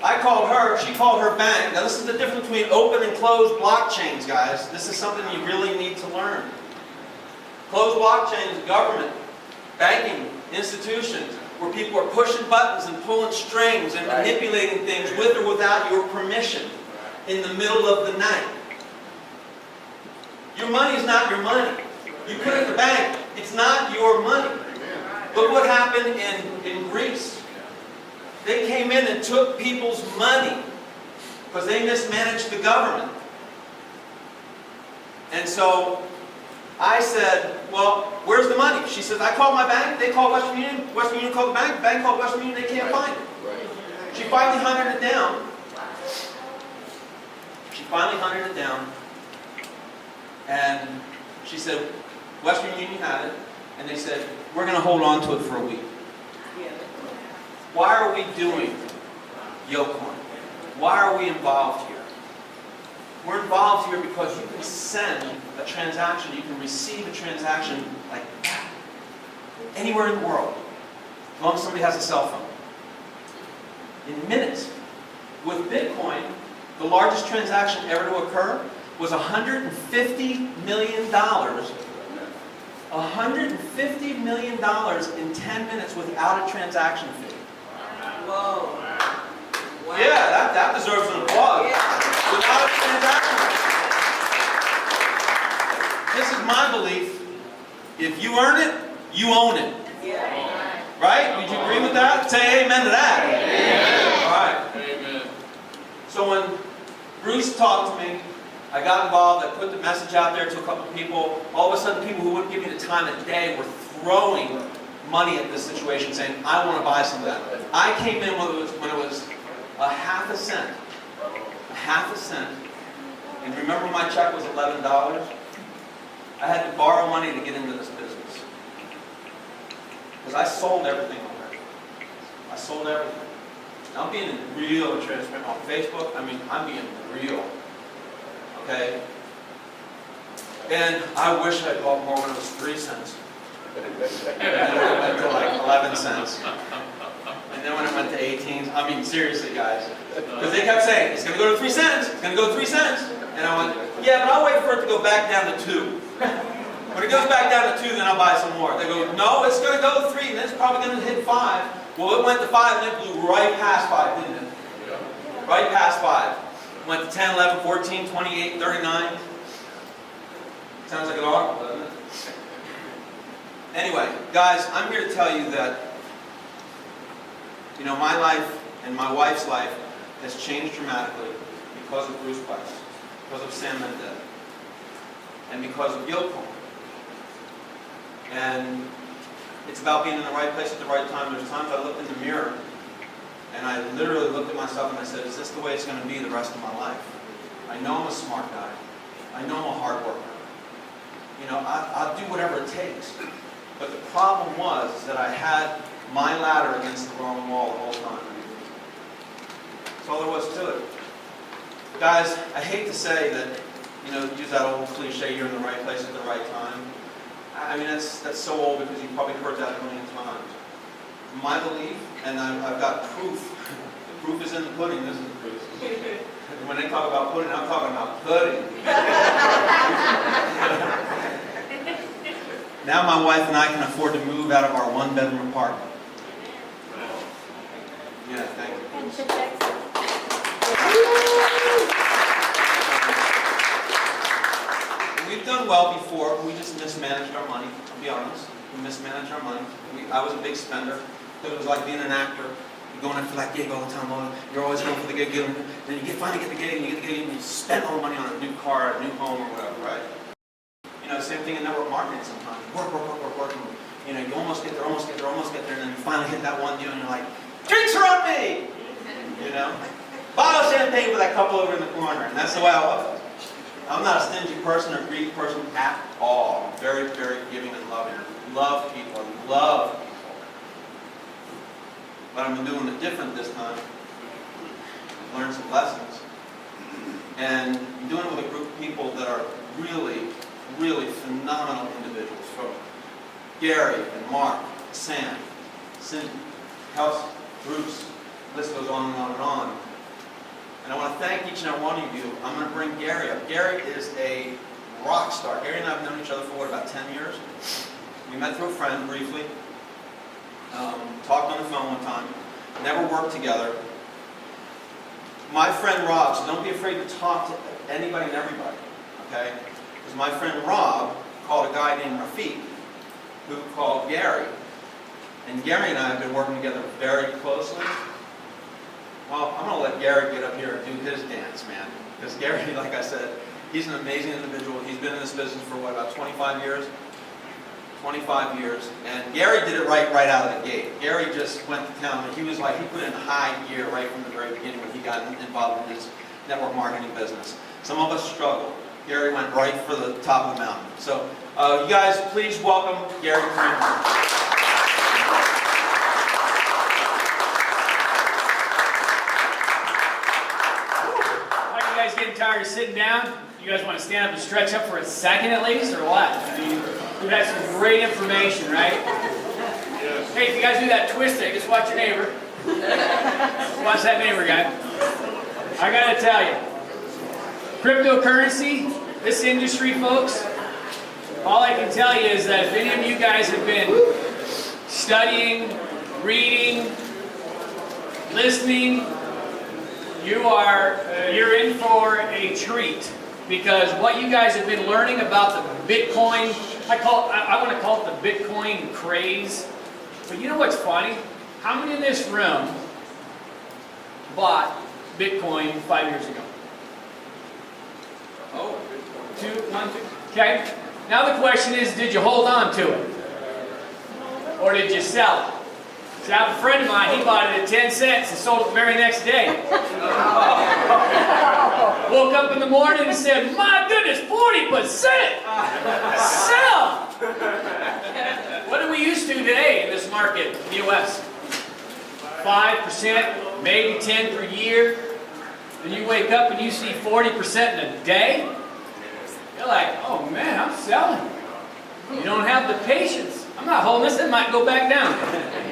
I called her, she called her bank. Now this is the difference between open and closed blockchains, guys. This is something you really need to learn. Closed blockchains, government, banking, institutions, where people are pushing buttons and pulling strings and manipulating things with or without your permission in the middle of the night. Your money is not your money. You put it in the bank, it's not your money. Look what happened in Greece. They came in and took people's money because they mismanaged the government. And so I said, well, where's the money? She says, I called my bank, they called Western Union called the bank called Western Union, they can't find it. She finally hunted it down. And she said, Western Union had it, and they said, we're going to hold on to it for a week. Why are we doing YoCoin? Why are we involved here? We're involved here because you can send a transaction, you can receive a transaction like that, anywhere in the world, as long as somebody has a cell phone. In minutes. With Bitcoin, the largest transaction ever to occur was $150 million. $150 million in 10 minutes without a transaction fee. Whoa. Wow. Yeah, that deserves an applause. Yeah. Without a transaction fee. This is my belief. If you earn it, you own it. Yeah. Right? Would you agree with that? Say amen to that. Amen. All right. So when Bruce talked to me, I got involved, I put the message out there to a couple of people. All of a sudden, people who wouldn't give me the time of day were throwing money at this situation, saying, I want to buy some of that. I came in when it was a half a cent. A half a cent. And remember my check was $11? I had to borrow money to get into this business. Because I sold everything already. I sold everything. Now I'm being real transparent on Facebook. I mean, I'm being real. Okay? And I wish I bought more when it was 3 cents. And then when it went to like 11 cents. And then when it went to 18, I mean, seriously, guys. Because they kept saying, it's going to go to 3 cents, it's going to go to 3 cents. And I went, yeah, but I'll wait for it to go back down to 2. When it goes back down to 2, then I'll buy some more. They go, no, it's going to go to 3, and then it's probably going to hit 5. Well, it went to 5, and it blew right past 5, didn't it? Right past 5. Went to 10, 11, 14, 28, 39. Sounds like an article, doesn't it? Anyway, guys, I'm here to tell you that, you know, my life and my wife's life has changed dramatically because of Bruce Price, because of Sam Mendez, and because of YoCoin. And it's about being in the right place at the right time. There's times I looked in the mirror and I literally looked at myself and I said, is this the way it's going to be the rest of my life? I know I'm a smart guy. I know I'm a hard worker. You know, I'll do whatever it takes. But the problem was that I had my ladder against the wrong wall the whole time. That's all there was to it. Guys, I hate to say that, you know, use that old cliche, you're in the right place at the right time. I mean, that's so old because you've probably heard that a million times. My belief, and I've got proof, the proof is in the pudding, this is the proof. When they talk about pudding, I'm talking about pudding. Now my wife and I can afford to move out of our 1-bedroom apartment. Yeah, thank you. We've done well before, we just mismanaged our money, I'll be honest. We mismanaged our money. I was a big spender. It was like being an actor. You're going after that gig all the time. You're always going for the gig. And then you finally get the gig, and you get the gig, and you spend all the money on a new car, a new home, or whatever, right? You know, same thing in network marketing sometimes. Work. And, you know, you almost get there, and then you finally hit that one deal, and you're like, drinks are on me! You know? Bottle of champagne with that couple over in the corner, and that's the way I was. I'm not a stingy person or greedy person at all. I'm very, very giving and loving. I love people. I love people. But I'm doing it different this time. I've learned some lessons. And I'm doing it with a group of people that are really, really phenomenal individuals. From Gary and Mark, Sam, Cindy, Kelsey, Bruce, the list goes on and on and on. And I want to thank each and every one of you. I'm going to bring Gary up. Gary is a rock star. Gary and I have known each other for, what, about 10 years? We met through a friend briefly. Talked on the phone one time. Never worked together. My friend Rob, so don't be afraid to talk to anybody and everybody, okay? Because my friend Rob called a guy named Rafiq, who called Gary. And Gary and I have been working together very closely. Well, I'm going to let Gary get up here and do his dance, man. Because Gary, like I said, he's an amazing individual. He's been in this business for, what, about 25 years? 25 years. And Gary did it right out of the gate. Gary just went to town. He was like, he put in high gear right from the very beginning when he got involved in his network marketing business. Some of us struggled. Gary went right for the top of the mountain. So, you guys, please welcome Gary Freeman. Getting tired of sitting down? You guys want to stand up and stretch up for a second at least, or what? I mean, we've had some great information, right? Yes. Hey, if you guys do that twist thing, just watch your neighbor. Watch that neighbor guy. I gotta tell you, cryptocurrency, this industry, folks, all I can tell you is that if any of you guys have been studying, reading, listening, you're in for a treat, because what you guys have been learning about the Bitcoin, I want to call it the Bitcoin craze. But you know what's funny? How many in this room bought Bitcoin 5 years ago? Oh, 2, 1, 2. Okay. Now the question is, did you hold on to it, or did you sell it? So I have a friend of mine, he bought it at 10 cents and sold it the very next day. Woke up in the morning and said, my goodness, 40%! Sell! What do we used to today in this market in the U.S.? 5%, maybe 10 per year. And you wake up and you see 40% in a day? You're like, oh man, I'm selling. You don't have the patience. I'm not holding this, it might go back down.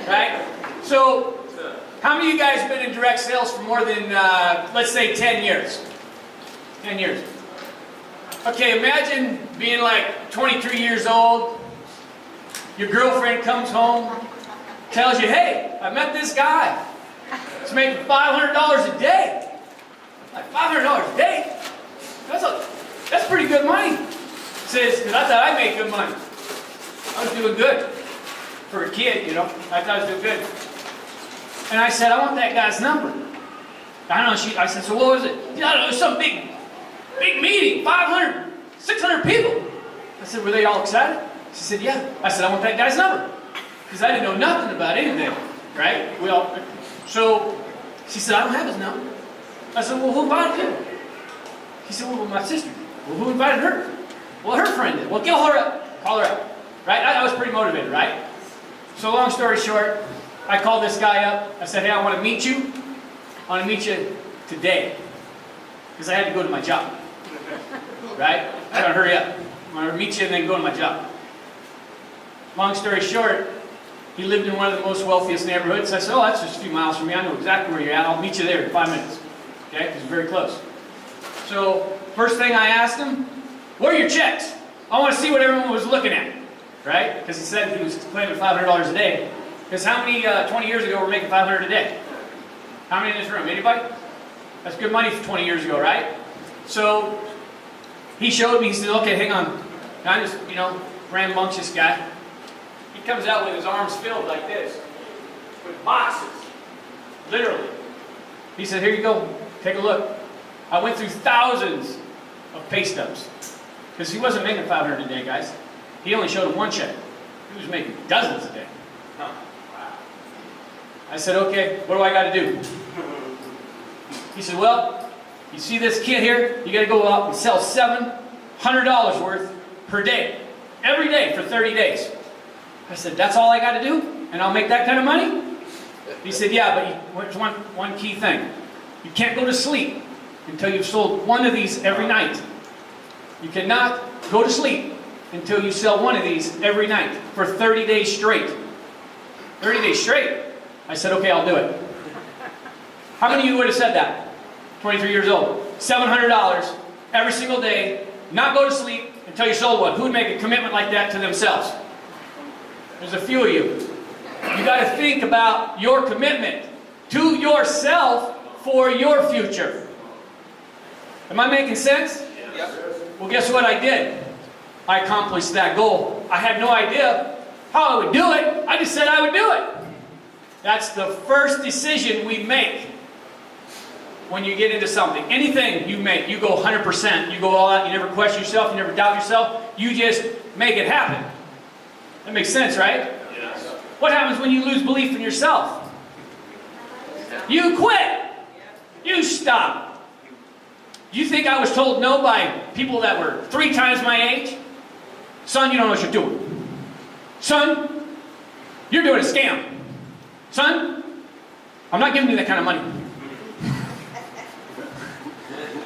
Right? So, how many of you guys have been in direct sales for more than, let's say, 10 years? 10 years. Okay, imagine being like 23 years old. Your girlfriend comes home, tells you, hey, I met this guy. He's making $500 a day. Like $500 a day? That's pretty good money. Says, because I thought I made good money. I was doing good. For a kid, you know, I thought I was doing good. And I said, I want that guy's number. I don't know, I said, so what was it? I don't know, it was some big meeting, 500, 600 people. I said, were they all excited? She said, yeah. I said, I want that guy's number. Because I didn't know nothing about anything, right? So she said, I don't have his number. I said, well, who invited him? He said, well, my sister. Well, who invited her? Well, her friend did. Well, call her up. Call her up. Right? I was pretty motivated, right? So long story short, I called this guy up. I said, hey, I want to meet you. I want to meet you today. Because I had to go to my job. Right? I got to hurry up. I want to meet you and then go to my job. Long story short, he lived in one of the most wealthiest neighborhoods. I said, oh, that's just a few miles from me. I know exactly where you're at. I'll meet you there in 5 minutes. Okay? Because it's very close. So, first thing I asked him, where are your checks? I want to see what everyone was looking at. Right? Because he said he was claiming $500 a day. Because how many 20 years ago were making $500 a day? How many in this room? Anybody? That's good money for 20 years ago, right? So, he showed me, he said, okay, hang on. I'm just, rambunctious guy. He comes out with his arms filled like this. With boxes. Literally. He said, here you go. Take a look. I went through thousands of pay stubs. Because he wasn't making $500 a day, guys. He only showed him one check. He was making dozens a day. I said, okay, what do I got to do? He said, well, you see this kid here? You got to go out and sell $700 worth per day. Every day for 30 days. I said, that's all I got to do? And I'll make that kind of money? He said, yeah, but there's one key thing. You can't go to sleep until you've sold one of these every night. You cannot go to sleep until you sell one of these every night for 30 days straight. 30 days straight. I said, okay, I'll do it. How many of you would have said that? 23 years old. $700 every single day, not go to sleep until you sold one. Who would make a commitment like that to themselves? There's a few of you. You got to think about your commitment to yourself for your future. Am I making sense? Yep. Well, guess what I did? I accomplished that goal. I had no idea how I would do it. I just said I would do it. That's the first decision we make when you get into something. Anything you make, you go 100%. You go all out. You never question yourself. You never doubt yourself. You just make it happen. That makes sense, right? Yes. What happens when you lose belief in yourself? You quit. You stop. You think I was told no by people that were 3 times my age? Son, you don't know what you're doing. Son, you're doing a scam. Son, I'm not giving you that kind of money.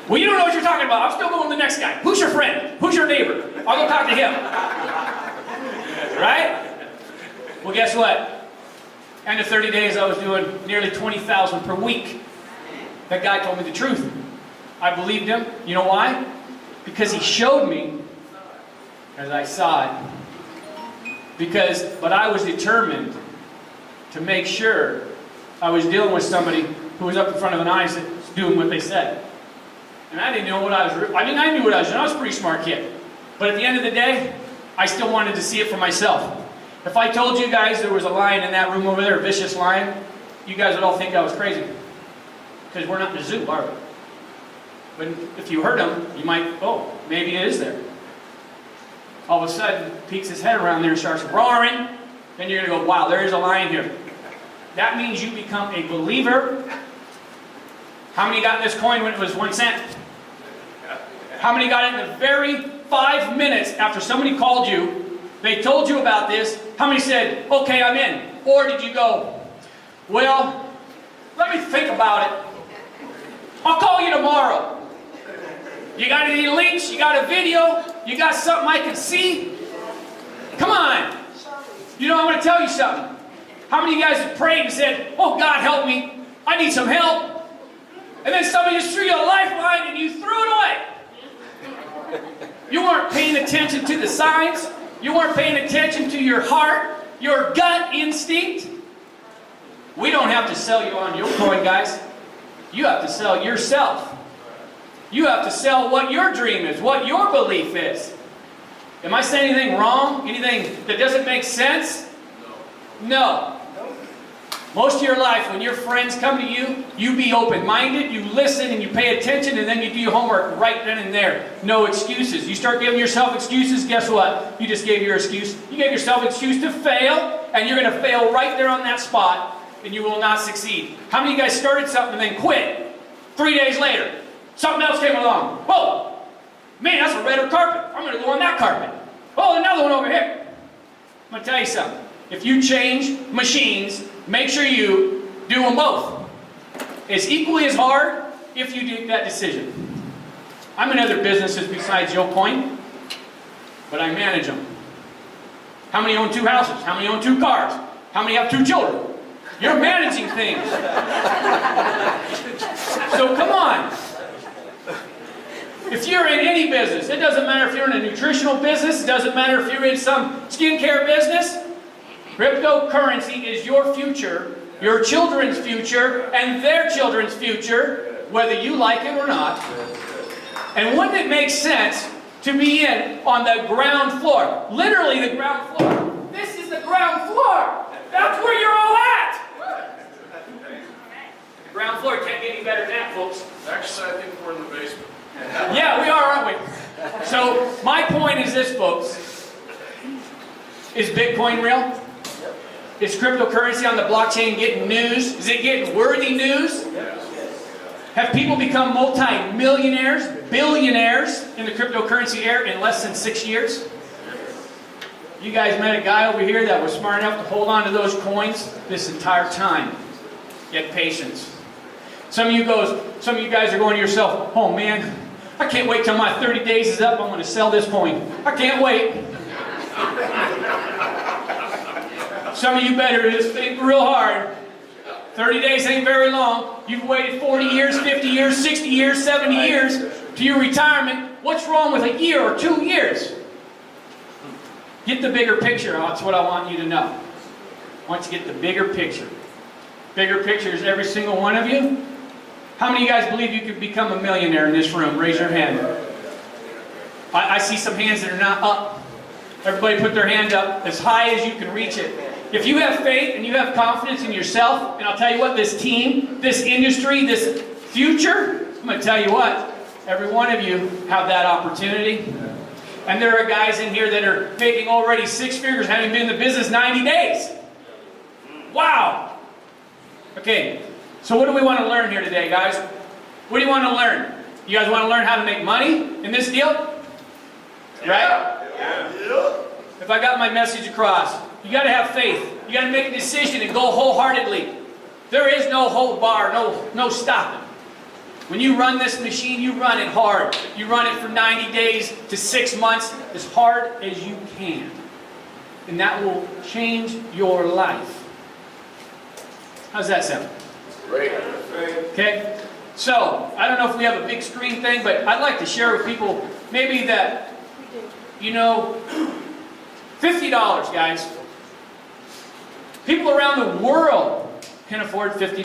Well, you don't know what you're talking about. I'm still going to the next guy. Who's your friend? Who's your neighbor? I'll go talk to him. Right? Well, guess what? End of 30 days, I was doing nearly $20,000 per week. That guy told me the truth. I believed him. You know why? Because he showed me as I saw it. But I was determined to make sure I was dealing with somebody who was up in front of an audience that was doing what they said. And I didn't know what I was, I knew what I was doing. I was a pretty smart kid. But at the end of the day, I still wanted to see it for myself. If I told you guys there was a lion in that room over there, a vicious lion, you guys would all think I was crazy. Because we're not in a zoo, are we? But if you heard him, you might, oh, maybe it is there. All of a sudden, peeks his head around there and starts roaring. Then you're going to go, wow, there is a lion here. That means you become a believer. How many got this coin when it was 1 cent? How many got it in the very 5 minutes after somebody called you, they told you about this? How many said, okay, I'm in? Or did you go, well, let me think about it. I'll call you tomorrow. You got any links? You got a video? You got something I can see? Come on. You know, I'm going to tell you something. How many of you guys have prayed and said, oh, God, help me. I need some help. And then somebody just threw you a lifeline and you threw it away. You weren't paying attention to the signs. You weren't paying attention to your heart, your gut instinct. We don't have to sell you on YoCoin, guys. You have to sell yourself. You have to sell what your dream is, what your belief is. Am I saying anything wrong? Anything that doesn't make sense? No. Most of your life, when your friends come to you, you be open-minded, you listen, and you pay attention, and then you do your homework right then and there. No excuses. You start giving yourself excuses, guess what? You just gave your excuse. You gave yourself an excuse to fail, and you're going to fail right there on that spot, and you will not succeed. How many of you guys started something and then quit? 3 days later, something else came along. Whoa! Man, that's a redder carpet. I'm going to go on that carpet. Oh, another one over here. I'm going to tell you something. If you change machines, make sure you do them both. It's equally as hard if you do that decision. I'm in other businesses besides YoCoin, but I manage them. How many own 2 houses? How many own 2 cars? How many have 2 children? You're managing things. So come on. If you're in any business, it doesn't matter if you're in a nutritional business, it doesn't matter if you're in some skincare business, cryptocurrency is your future, your children's future, and their children's future, whether you like it or not. And wouldn't it make sense to be in on the ground floor? Literally the ground floor. This is the ground floor. That's where you're all at. The ground floor can't get any better than that, folks. Actually, I think we're in the basement. Yeah, we are, aren't we? So, my point is this, folks. Is Bitcoin real? Is cryptocurrency on the blockchain getting news? Is it getting worthy news? Have people become multi-millionaires, billionaires in the cryptocurrency era in less than 6 years? You guys met a guy over here that was smart enough to hold on to those coins this entire time. Get patience. Some of you guys are going to yourself, oh man, I can't wait till my 30 days is up, I'm going to sell this coin. I can't wait. Some of you better just think real hard. 30 days ain't very long. You've waited 40 years, 50 years, 60 years, 70 years to your retirement. What's wrong with a year or 2 years? Get the bigger picture. That's what I want you to know. I want you to get the bigger picture. Bigger picture is every single one of you. How many of you guys believe you could become a millionaire in this room? Raise your hand. I see some hands that are not up. Everybody put their hand up as high as you can reach it. If you have faith and you have confidence in yourself, and I'll tell you what, this team, this industry, this future, I'm going to tell you what, every one of you have that opportunity. And there are guys in here that are making already 6 figures, having been in the business 90 days. Wow. Okay, so what do we want to learn here today, guys? What do you want to learn? You guys want to learn how to make money in this deal? Right? Yeah. If I got my message across, you got to have faith. You got to make a decision and go wholeheartedly. There is no hold bar, no stopping. When you run this machine, you run it hard. You run it for 90 days to 6 months, as hard as you can. And that will change your life. How's that sound? Great. Okay? So, I don't know if we have a big screen thing, but I'd like to share with people maybe that, you know, $50, guys. People around the world can afford $50.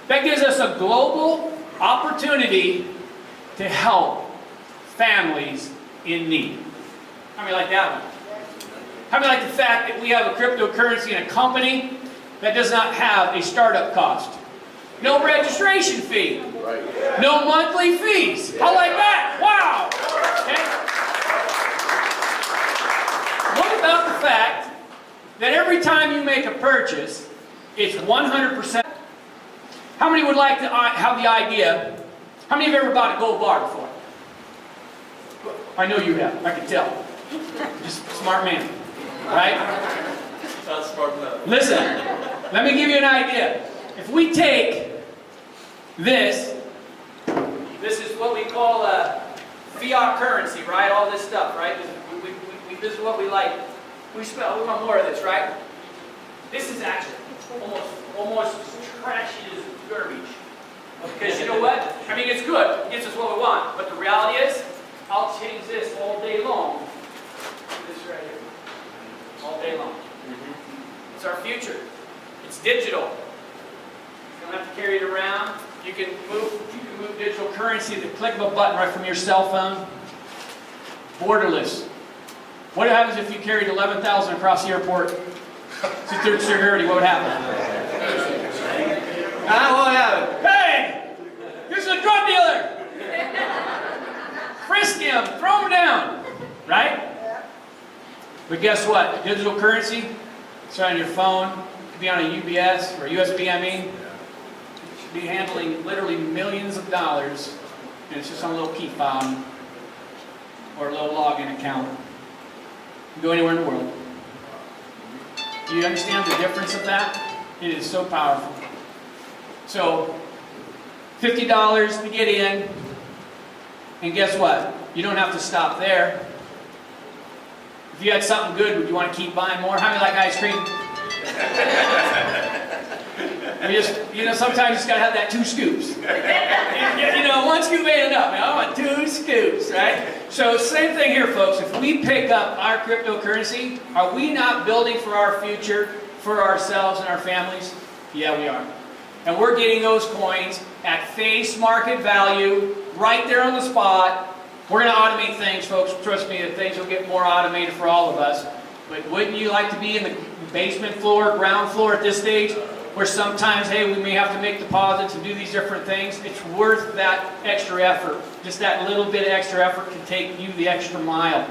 That gives us a global opportunity to help families in need. How many like that one? How many like the fact that we have a cryptocurrency and a company that does not have a startup cost? No registration fee. Right. No monthly fees. How like that? Wow! Okay. What about the fact that every time you make a purchase, it's 100%? How many would like to have the idea? How many have ever bought a gold bar before? I know you have. I can tell. Just a smart man. Right? Not smart enough. Listen, let me give you an idea. If we take this is what we call fiat currency, right? All this stuff, right? This is what we like. We want more of this, right? This is actually almost as trashy as garbage. Because you know what? I mean, it's good. It gives us what we want. But the reality is, I'll change this all day long. This right here. All day long. It's our future. It's digital. You don't have to carry it around. You can move digital currency at the click of a button right from your cell phone. Borderless. What happens if you carried 11,000 across the airport? Security, what would happen? What would happen? Hey! Here's a drug dealer! Frisk him! Throw him down! Right? But guess what? Digital currency, it's on your phone. It could be on a UPS or USB, I mean. It should be handling literally millions of dollars, and it's just on a little key fob or a little login account. You can go anywhere in the world. Do you understand the difference of that? It is so powerful. So, $50 to get in, and guess what? You don't have to stop there. If you had something good, would you want to keep buying more? How many like ice cream? Sometimes you just got to have that 2 scoops. One scoop ain't enough. Man, I want 2 scoops, right? So same thing here, folks. If we pick up our cryptocurrency, are we not building for our future, for ourselves and our families? Yeah, we are. And we're getting those coins at face market value, right there on the spot. We're going to automate things, folks. Trust me, that things will get more automated for all of us. But wouldn't you like to be in the basement floor, ground floor at this stage, where sometimes, hey, we may have to make deposits and do these different things? It's worth that extra effort. Just that little bit of extra effort can take you the extra mile,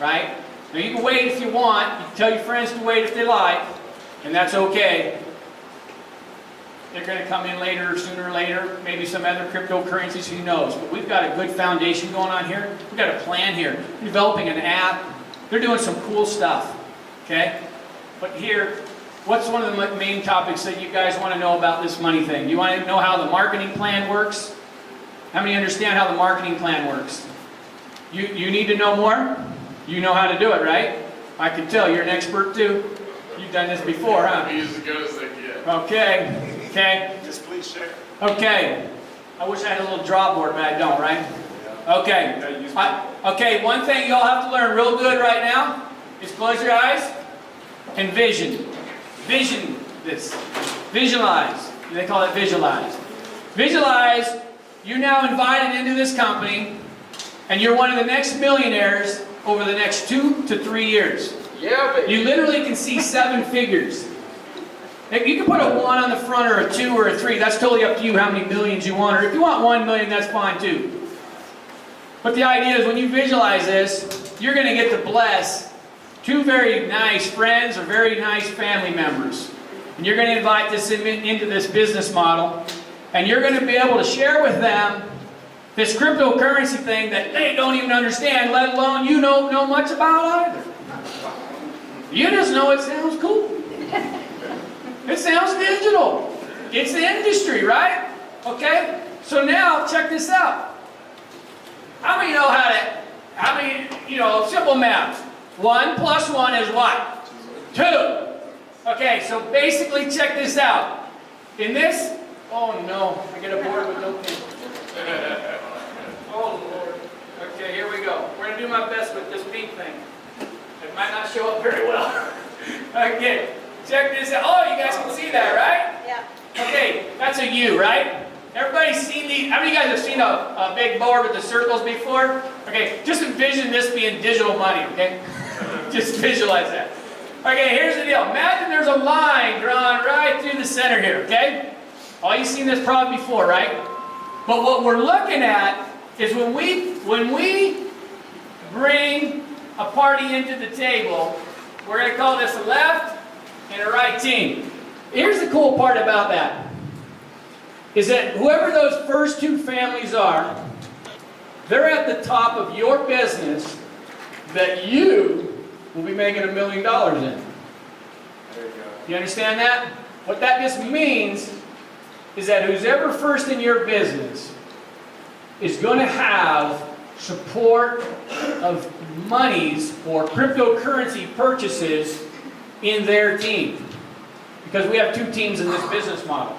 right? Now, you can wait if you want. You can tell your friends to wait if they like, and that's okay. They're going to come in later, sooner or later, maybe some other cryptocurrencies, who knows. But we've got a good foundation going on here. We've got a plan here. We're developing an app. They're doing some cool stuff, okay? But here, what's one of the main topics that you guys want to know about this money thing? You want to know how the marketing plan works? How many understand how the marketing plan works? You need to know more? You know how to do it, right? I can tell you're an expert too. You've done this before, huh? Be as good as they get. Okay. Okay. Just please share. Okay. I wish I had a little draw board, but I don't, right? Okay. Okay, one thing y'all have to learn real good right now is close your eyes and vision. Vision this. Visualize. They call it visualize. Visualize, you're now invited into this company, and you're one of the next millionaires over the next 2 to 3 years. Yeah, baby. You literally can see 7 figures. You can put a 1 on the front, or a 2, or a 3. That's totally up to you how many millions you want. Or if you want 1 million, that's fine too. But the idea is when you visualize this, you're going to get to bless 2 very nice friends or very nice family members. And you're going to invite this into this business model. And you're going to be able to share with them this cryptocurrency thing that they don't even understand, let alone you don't know much about either. You just know it sounds cool. It sounds digital. It's the industry, right? Okay? So now, check this out. How many know simple math. 1 plus 1 is what? 2. Okay, so basically check this out. In this, oh no, I get a board with no pin. Oh Lord. Okay, here we go. We're going to do my best with this pink thing. It might not show up very well. Okay, check this out. Oh, you guys can see that, right? Yeah. Okay, that's a U, right? Everybody's seen these? How many of you guys have seen a big board with the circles before? Okay, just envision this being digital money, okay? Just visualize that. Okay, here's the deal. Imagine there's a line drawn right through the center here, okay? All you've seen this probably before, right? But what we're looking at is when we bring a party into the table, we're going to call this a left and a right team. Here's the cool part about that, is that whoever those first 2 families are, they're at the top of your business that you will be making $1 million in. There you go. You understand that? What that just means is that who's ever first in your business, is going to have support of monies or cryptocurrency purchases in their team. Because we have two teams in this business model.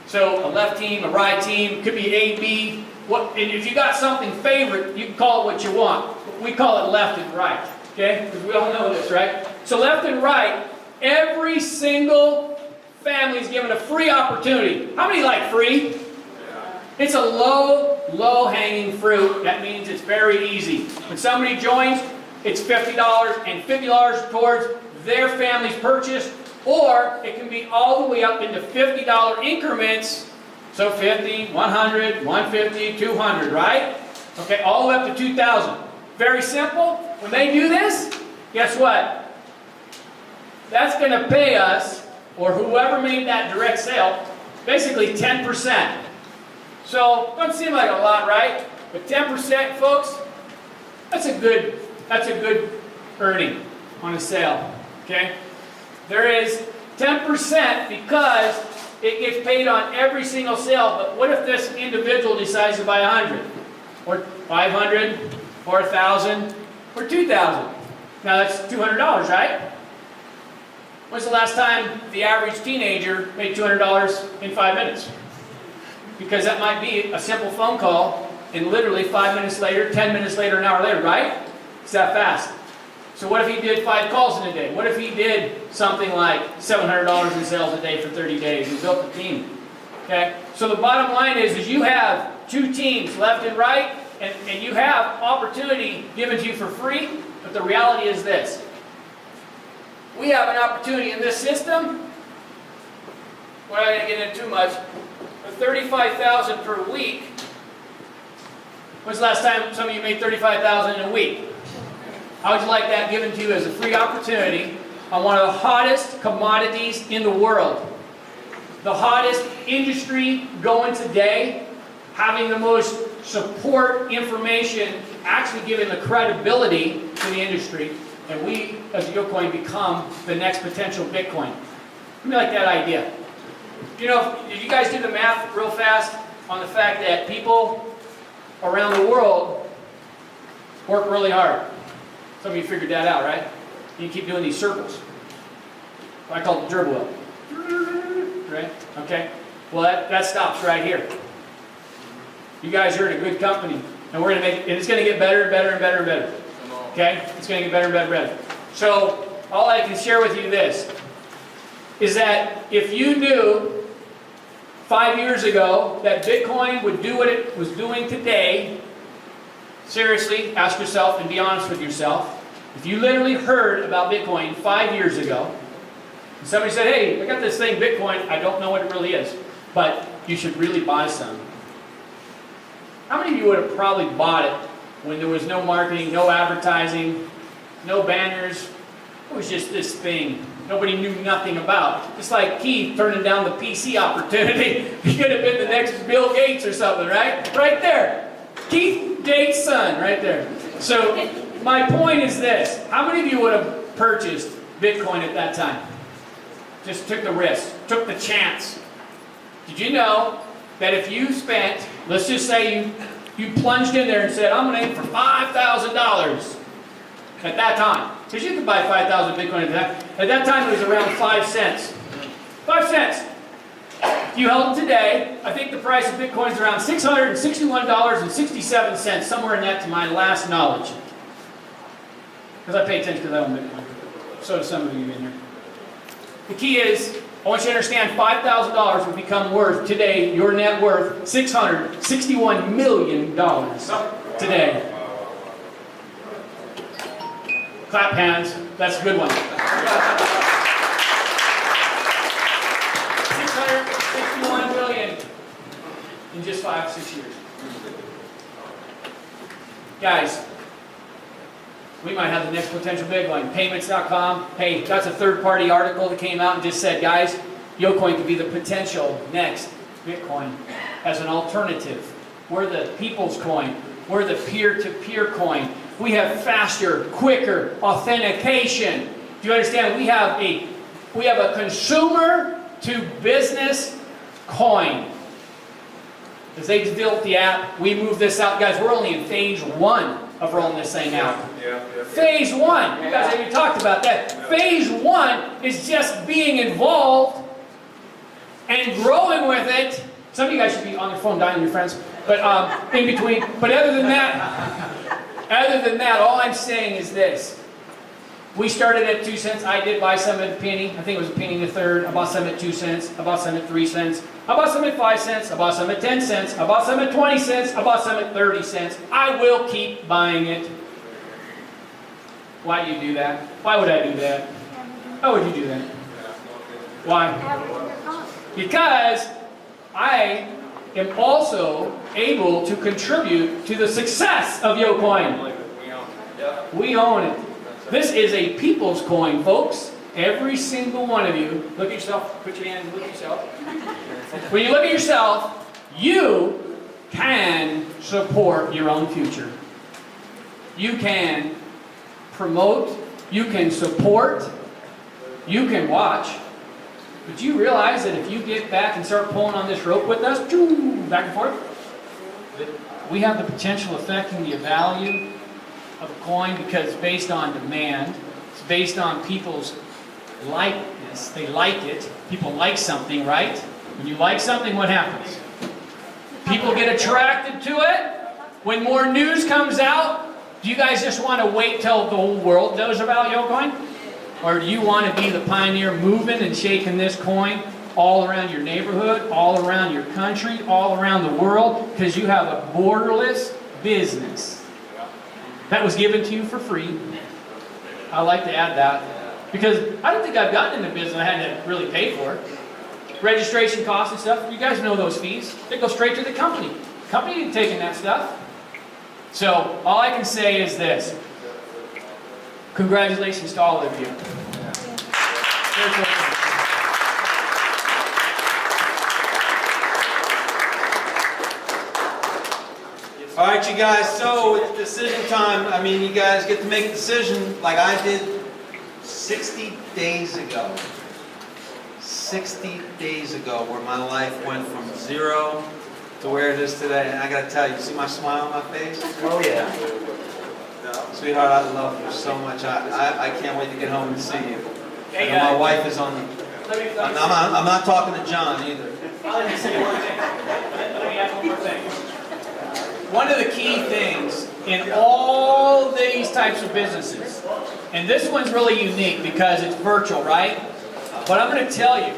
So a left team, a right team, could be A, B. And if you got something favorite, you can call it what you want. We call it left and right, okay? Because we all know this, right? So left and right, every single family is given a free opportunity. How many like free? It's a low-hanging fruit. That means it's very easy. When somebody joins, it's $50 and $50 towards their family's purchase, or it can be all the way up into $50 increments. So 50, 100, 150, 200, right? Okay, all the way up to 2,000. Very simple. When they do this, guess what? That's going to pay us, or whoever made that direct sale, basically 10%. So, doesn't seem like a lot, right? But 10%, folks, that's a good earning on a sale, okay? There is 10% because it gets paid on every single sale, but what if this individual decides to buy 100, or 500, or 1,000, or 2,000? Now that's $200, right? When's the last time the average teenager made $200 in 5 minutes? Because that might be a simple phone call, and literally 5 minutes later, 10 minutes later, an hour later, right? It's that fast. So what if he did 5 calls in a day? What if he did something like $700 in sales a day for 30 days and built a team? Okay? So the bottom line is you have two teams, left and right, and you have opportunity given to you for free, but the reality is this. We have an opportunity in this system, we're not going to get into too much, for $35,000 per week. When's the last time some of you made $35,000 in a week? How would you like that given to you as a free opportunity on one of the hottest commodities in the world? The hottest industry going today, having the most support information, actually giving the credibility to the industry, and we, as YoCoin, become the next potential Bitcoin. Let me like that idea. You know, did you guys do the math real fast on the fact that people around the world work really hard? Some of you figured that out, right? You keep doing these circles. I call it the gerbil wheel. Right? Okay? Well, that stops right here. You guys are in a good company, and we're going to make it, and it's going to get better and better and better and better. Okay? It's going to get better and better and better. So, all I can share with you this is that if you knew 5 years ago that Bitcoin would do what it was doing today, seriously, ask yourself and be honest with yourself. If you literally heard about Bitcoin 5 years ago, and somebody said, hey, I got this thing, Bitcoin, I don't know what it really is, but you should really buy some. How many of you would have probably bought it when there was no marketing, no advertising, no banners? It was just this thing nobody knew nothing about. Just like Keith turning down the PC opportunity. He could have been the next Bill Gates or something, right? Right there. Keith Gates' son, right there. So, my point is this. How many of you would have purchased Bitcoin at that time? Just took the risk, took the chance. Did you know that if you spent, let's just say you plunged in there and said, I'm going to aim for $5,000 at that time. Because you could buy 5,000 Bitcoin at that time. At that time, it was around 5 cents. 5 cents. If you held it today, I think the price of Bitcoin is around $661.67, somewhere in that to my last knowledge. Because I pay attention to that on Bitcoin. So do some of you in here. The key is, I want you to understand $5,000 would become worth today, your net worth, $661 million today. Clap hands. That's a good one. 661 million in just 5-6 years. Guys, we might have the next potential big one. Payments.com. Hey, that's a third-party article that came out and just said, guys, YoCoin could be the potential next Bitcoin as an alternative. We're the people's coin. We're the peer-to-peer coin. We have faster, quicker authentication. Do you understand? We have a consumer to business coin. Because they built the app, we moved this out. Guys, we're only in phase 1 of rolling this thing out. Phase 1, you guys already talked about that. Phase 1 is just being involved and growing with it. Some of you guys should be on your phone dialing your friends, but in between. But other than that, all I'm saying is this. We started at 2 cents. I did buy some at a penny. I think it was a penny and a third. I bought some at 2 cents. I bought some at 3 cents. I bought some at 5 cents. I bought some at 10 cents. I bought some at 20 cents. I bought some at 30 cents. I will keep buying it. Why do you do that? Why would I do that? Why would you do that? Why? Because I am also able to contribute to the success of YoCoin. We own it. This is a people's coin, folks. Every single one of you, look at yourself, put your hand, look at yourself. When you look at yourself, you can support your own future. You can promote, you can support, you can watch. But you realize that if you get back and start pulling on this rope with us, back and forth, we have the potential of affecting the value of a coin because it's based on demand. It's based on people's likeness. They like it. People like something, right? When you like something, what happens? People get attracted to it. When more news comes out, do you guys just want to wait till the whole world knows about YoCoin? Or do you want to be the pioneer moving and shaking this coin all around your neighborhood, all around your country, all around the world? Because you have a borderless business that was given to you for free. I like to add that. Because I don't think I've gotten into business I had to really pay for it. Registration costs and stuff, you guys know those fees. They go straight to the company. The company ain't taking that stuff. So, all I can say is this. Congratulations to all of you. All right, you guys, so it's decision time. I mean, you guys get to make a decision like I did 60 days ago. 60 days ago, where my life went from 0 to where it is today. And I gotta tell you, see my smile on my face? Oh yeah. Sweetheart, I love you so much. I can't wait to get home and see you. Hey, And my wife is on the... Let I'm not talking to John either. me say one thing. Let me add one more thing. One of the key things in all these types of businesses, and this one's really unique because it's virtual, right? But I'm going to tell you,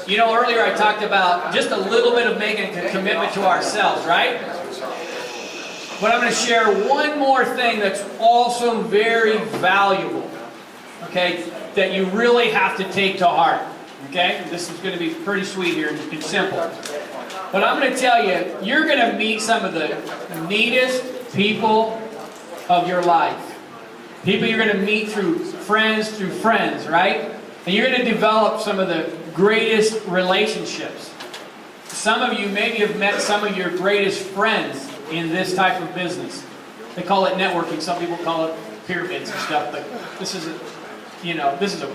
you know, earlier I talked about just a little bit of making a commitment to ourselves, right? But I'm going to share one more thing that's also very valuable, okay, that you really have to take to heart, okay? This is going to be pretty sweet here and simple. But I'm going to tell you, you're going to meet some of the neatest people of your life. People you're going to meet through friends, right? And you're going to develop some of the greatest relationships. Some of you maybe have met some of your greatest friends in this type of business. They call it networking. Some people call it pyramids and stuff, but this is a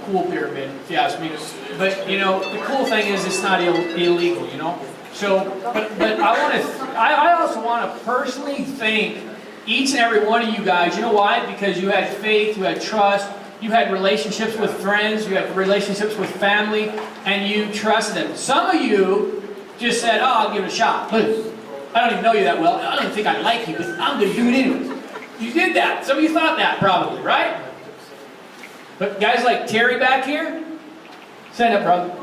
cool pyramid, if you ask me. But, you know, the cool thing is it's not illegal, you know? So, but I also want to personally thank each and every one of you guys. You know why? Because you had faith, you had trust, you had relationships with friends, you had relationships with family, and you trusted them. Some of you just said, oh, I'll give it a shot. But I don't even know you that well. I don't think I like you, but I'm going to do it anyway. You did that. Some of you thought that probably, right? But guys like Terry back here, stand up, brother.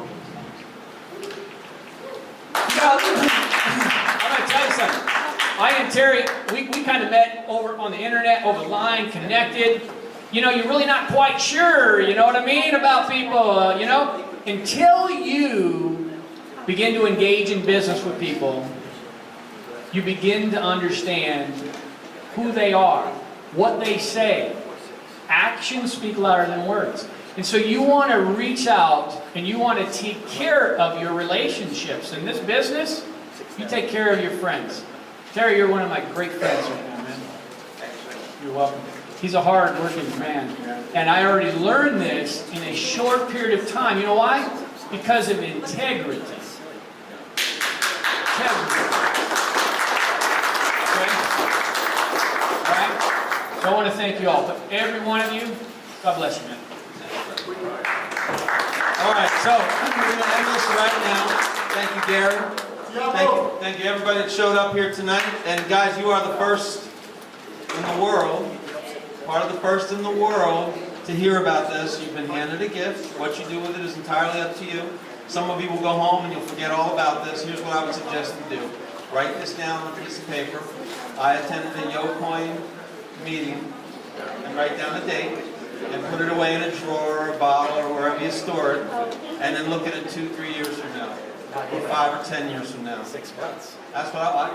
I'm going to tell you something. I and Terry, we kind of met over on the internet, over the line, connected. You know, you're really not quite sure, you know what I mean, about people, you know? Until you begin to engage in business with people, you begin to understand who they are, what they say. Actions speak louder than words. And so you want to reach out and you want to take care of your relationships. In this business, you take care of your friends. Terry, you're one of my great friends right now, man. You're welcome. He's a hard-working man. And I already learned this in a short period of time. You know why? Because of integrity. Integrity. right? So I want to thank you all, but every one of you, God bless you, man. All right, so we're going to end this right now. Thank you, Gary. Thank you, everybody that showed up here tonight. And guys, you are the first in the world, part of the first in the world to hear about this. You've been handed a gift. What you do with it is entirely up to you. Some of you will go home and you'll forget all about this. Here's what I would suggest you do. Write this down on a piece of paper. I attended a YoCoin meeting, and write down a date and put it away in a drawer or a bottle or wherever you store it, and then look at it 2-3 years from now, or 5 or 10 years from now. 6 months. That's what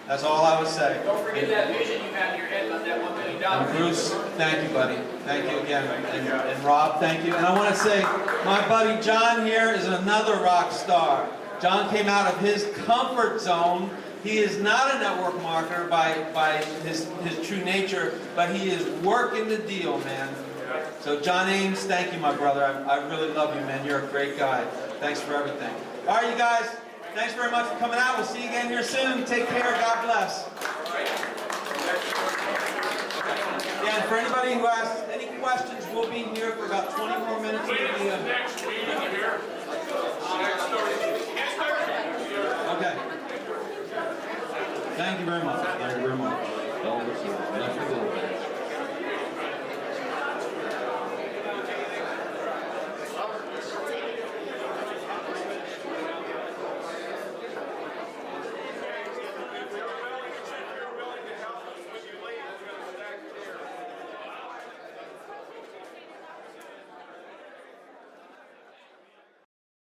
that's all I would say. Don't forget that vision you have in your head about that $1 million. And Bruce, thank you, buddy. Thank you again. And Rob, thank you. And I want to say, my buddy John here is another rock star. John came out of his comfort zone. He is not a network marketer by his true nature, but he is working the deal, man. So John Ames, thank you, my brother. I really love you, man. You're a great guy. Thanks for everything. All right, you guys. Thanks very much for coming out. We'll see you again here soon. Take care. God bless. Yeah, and for anybody who has any questions, we'll be here for about 20 more minutes. Next week here. Okay. Thank you very much.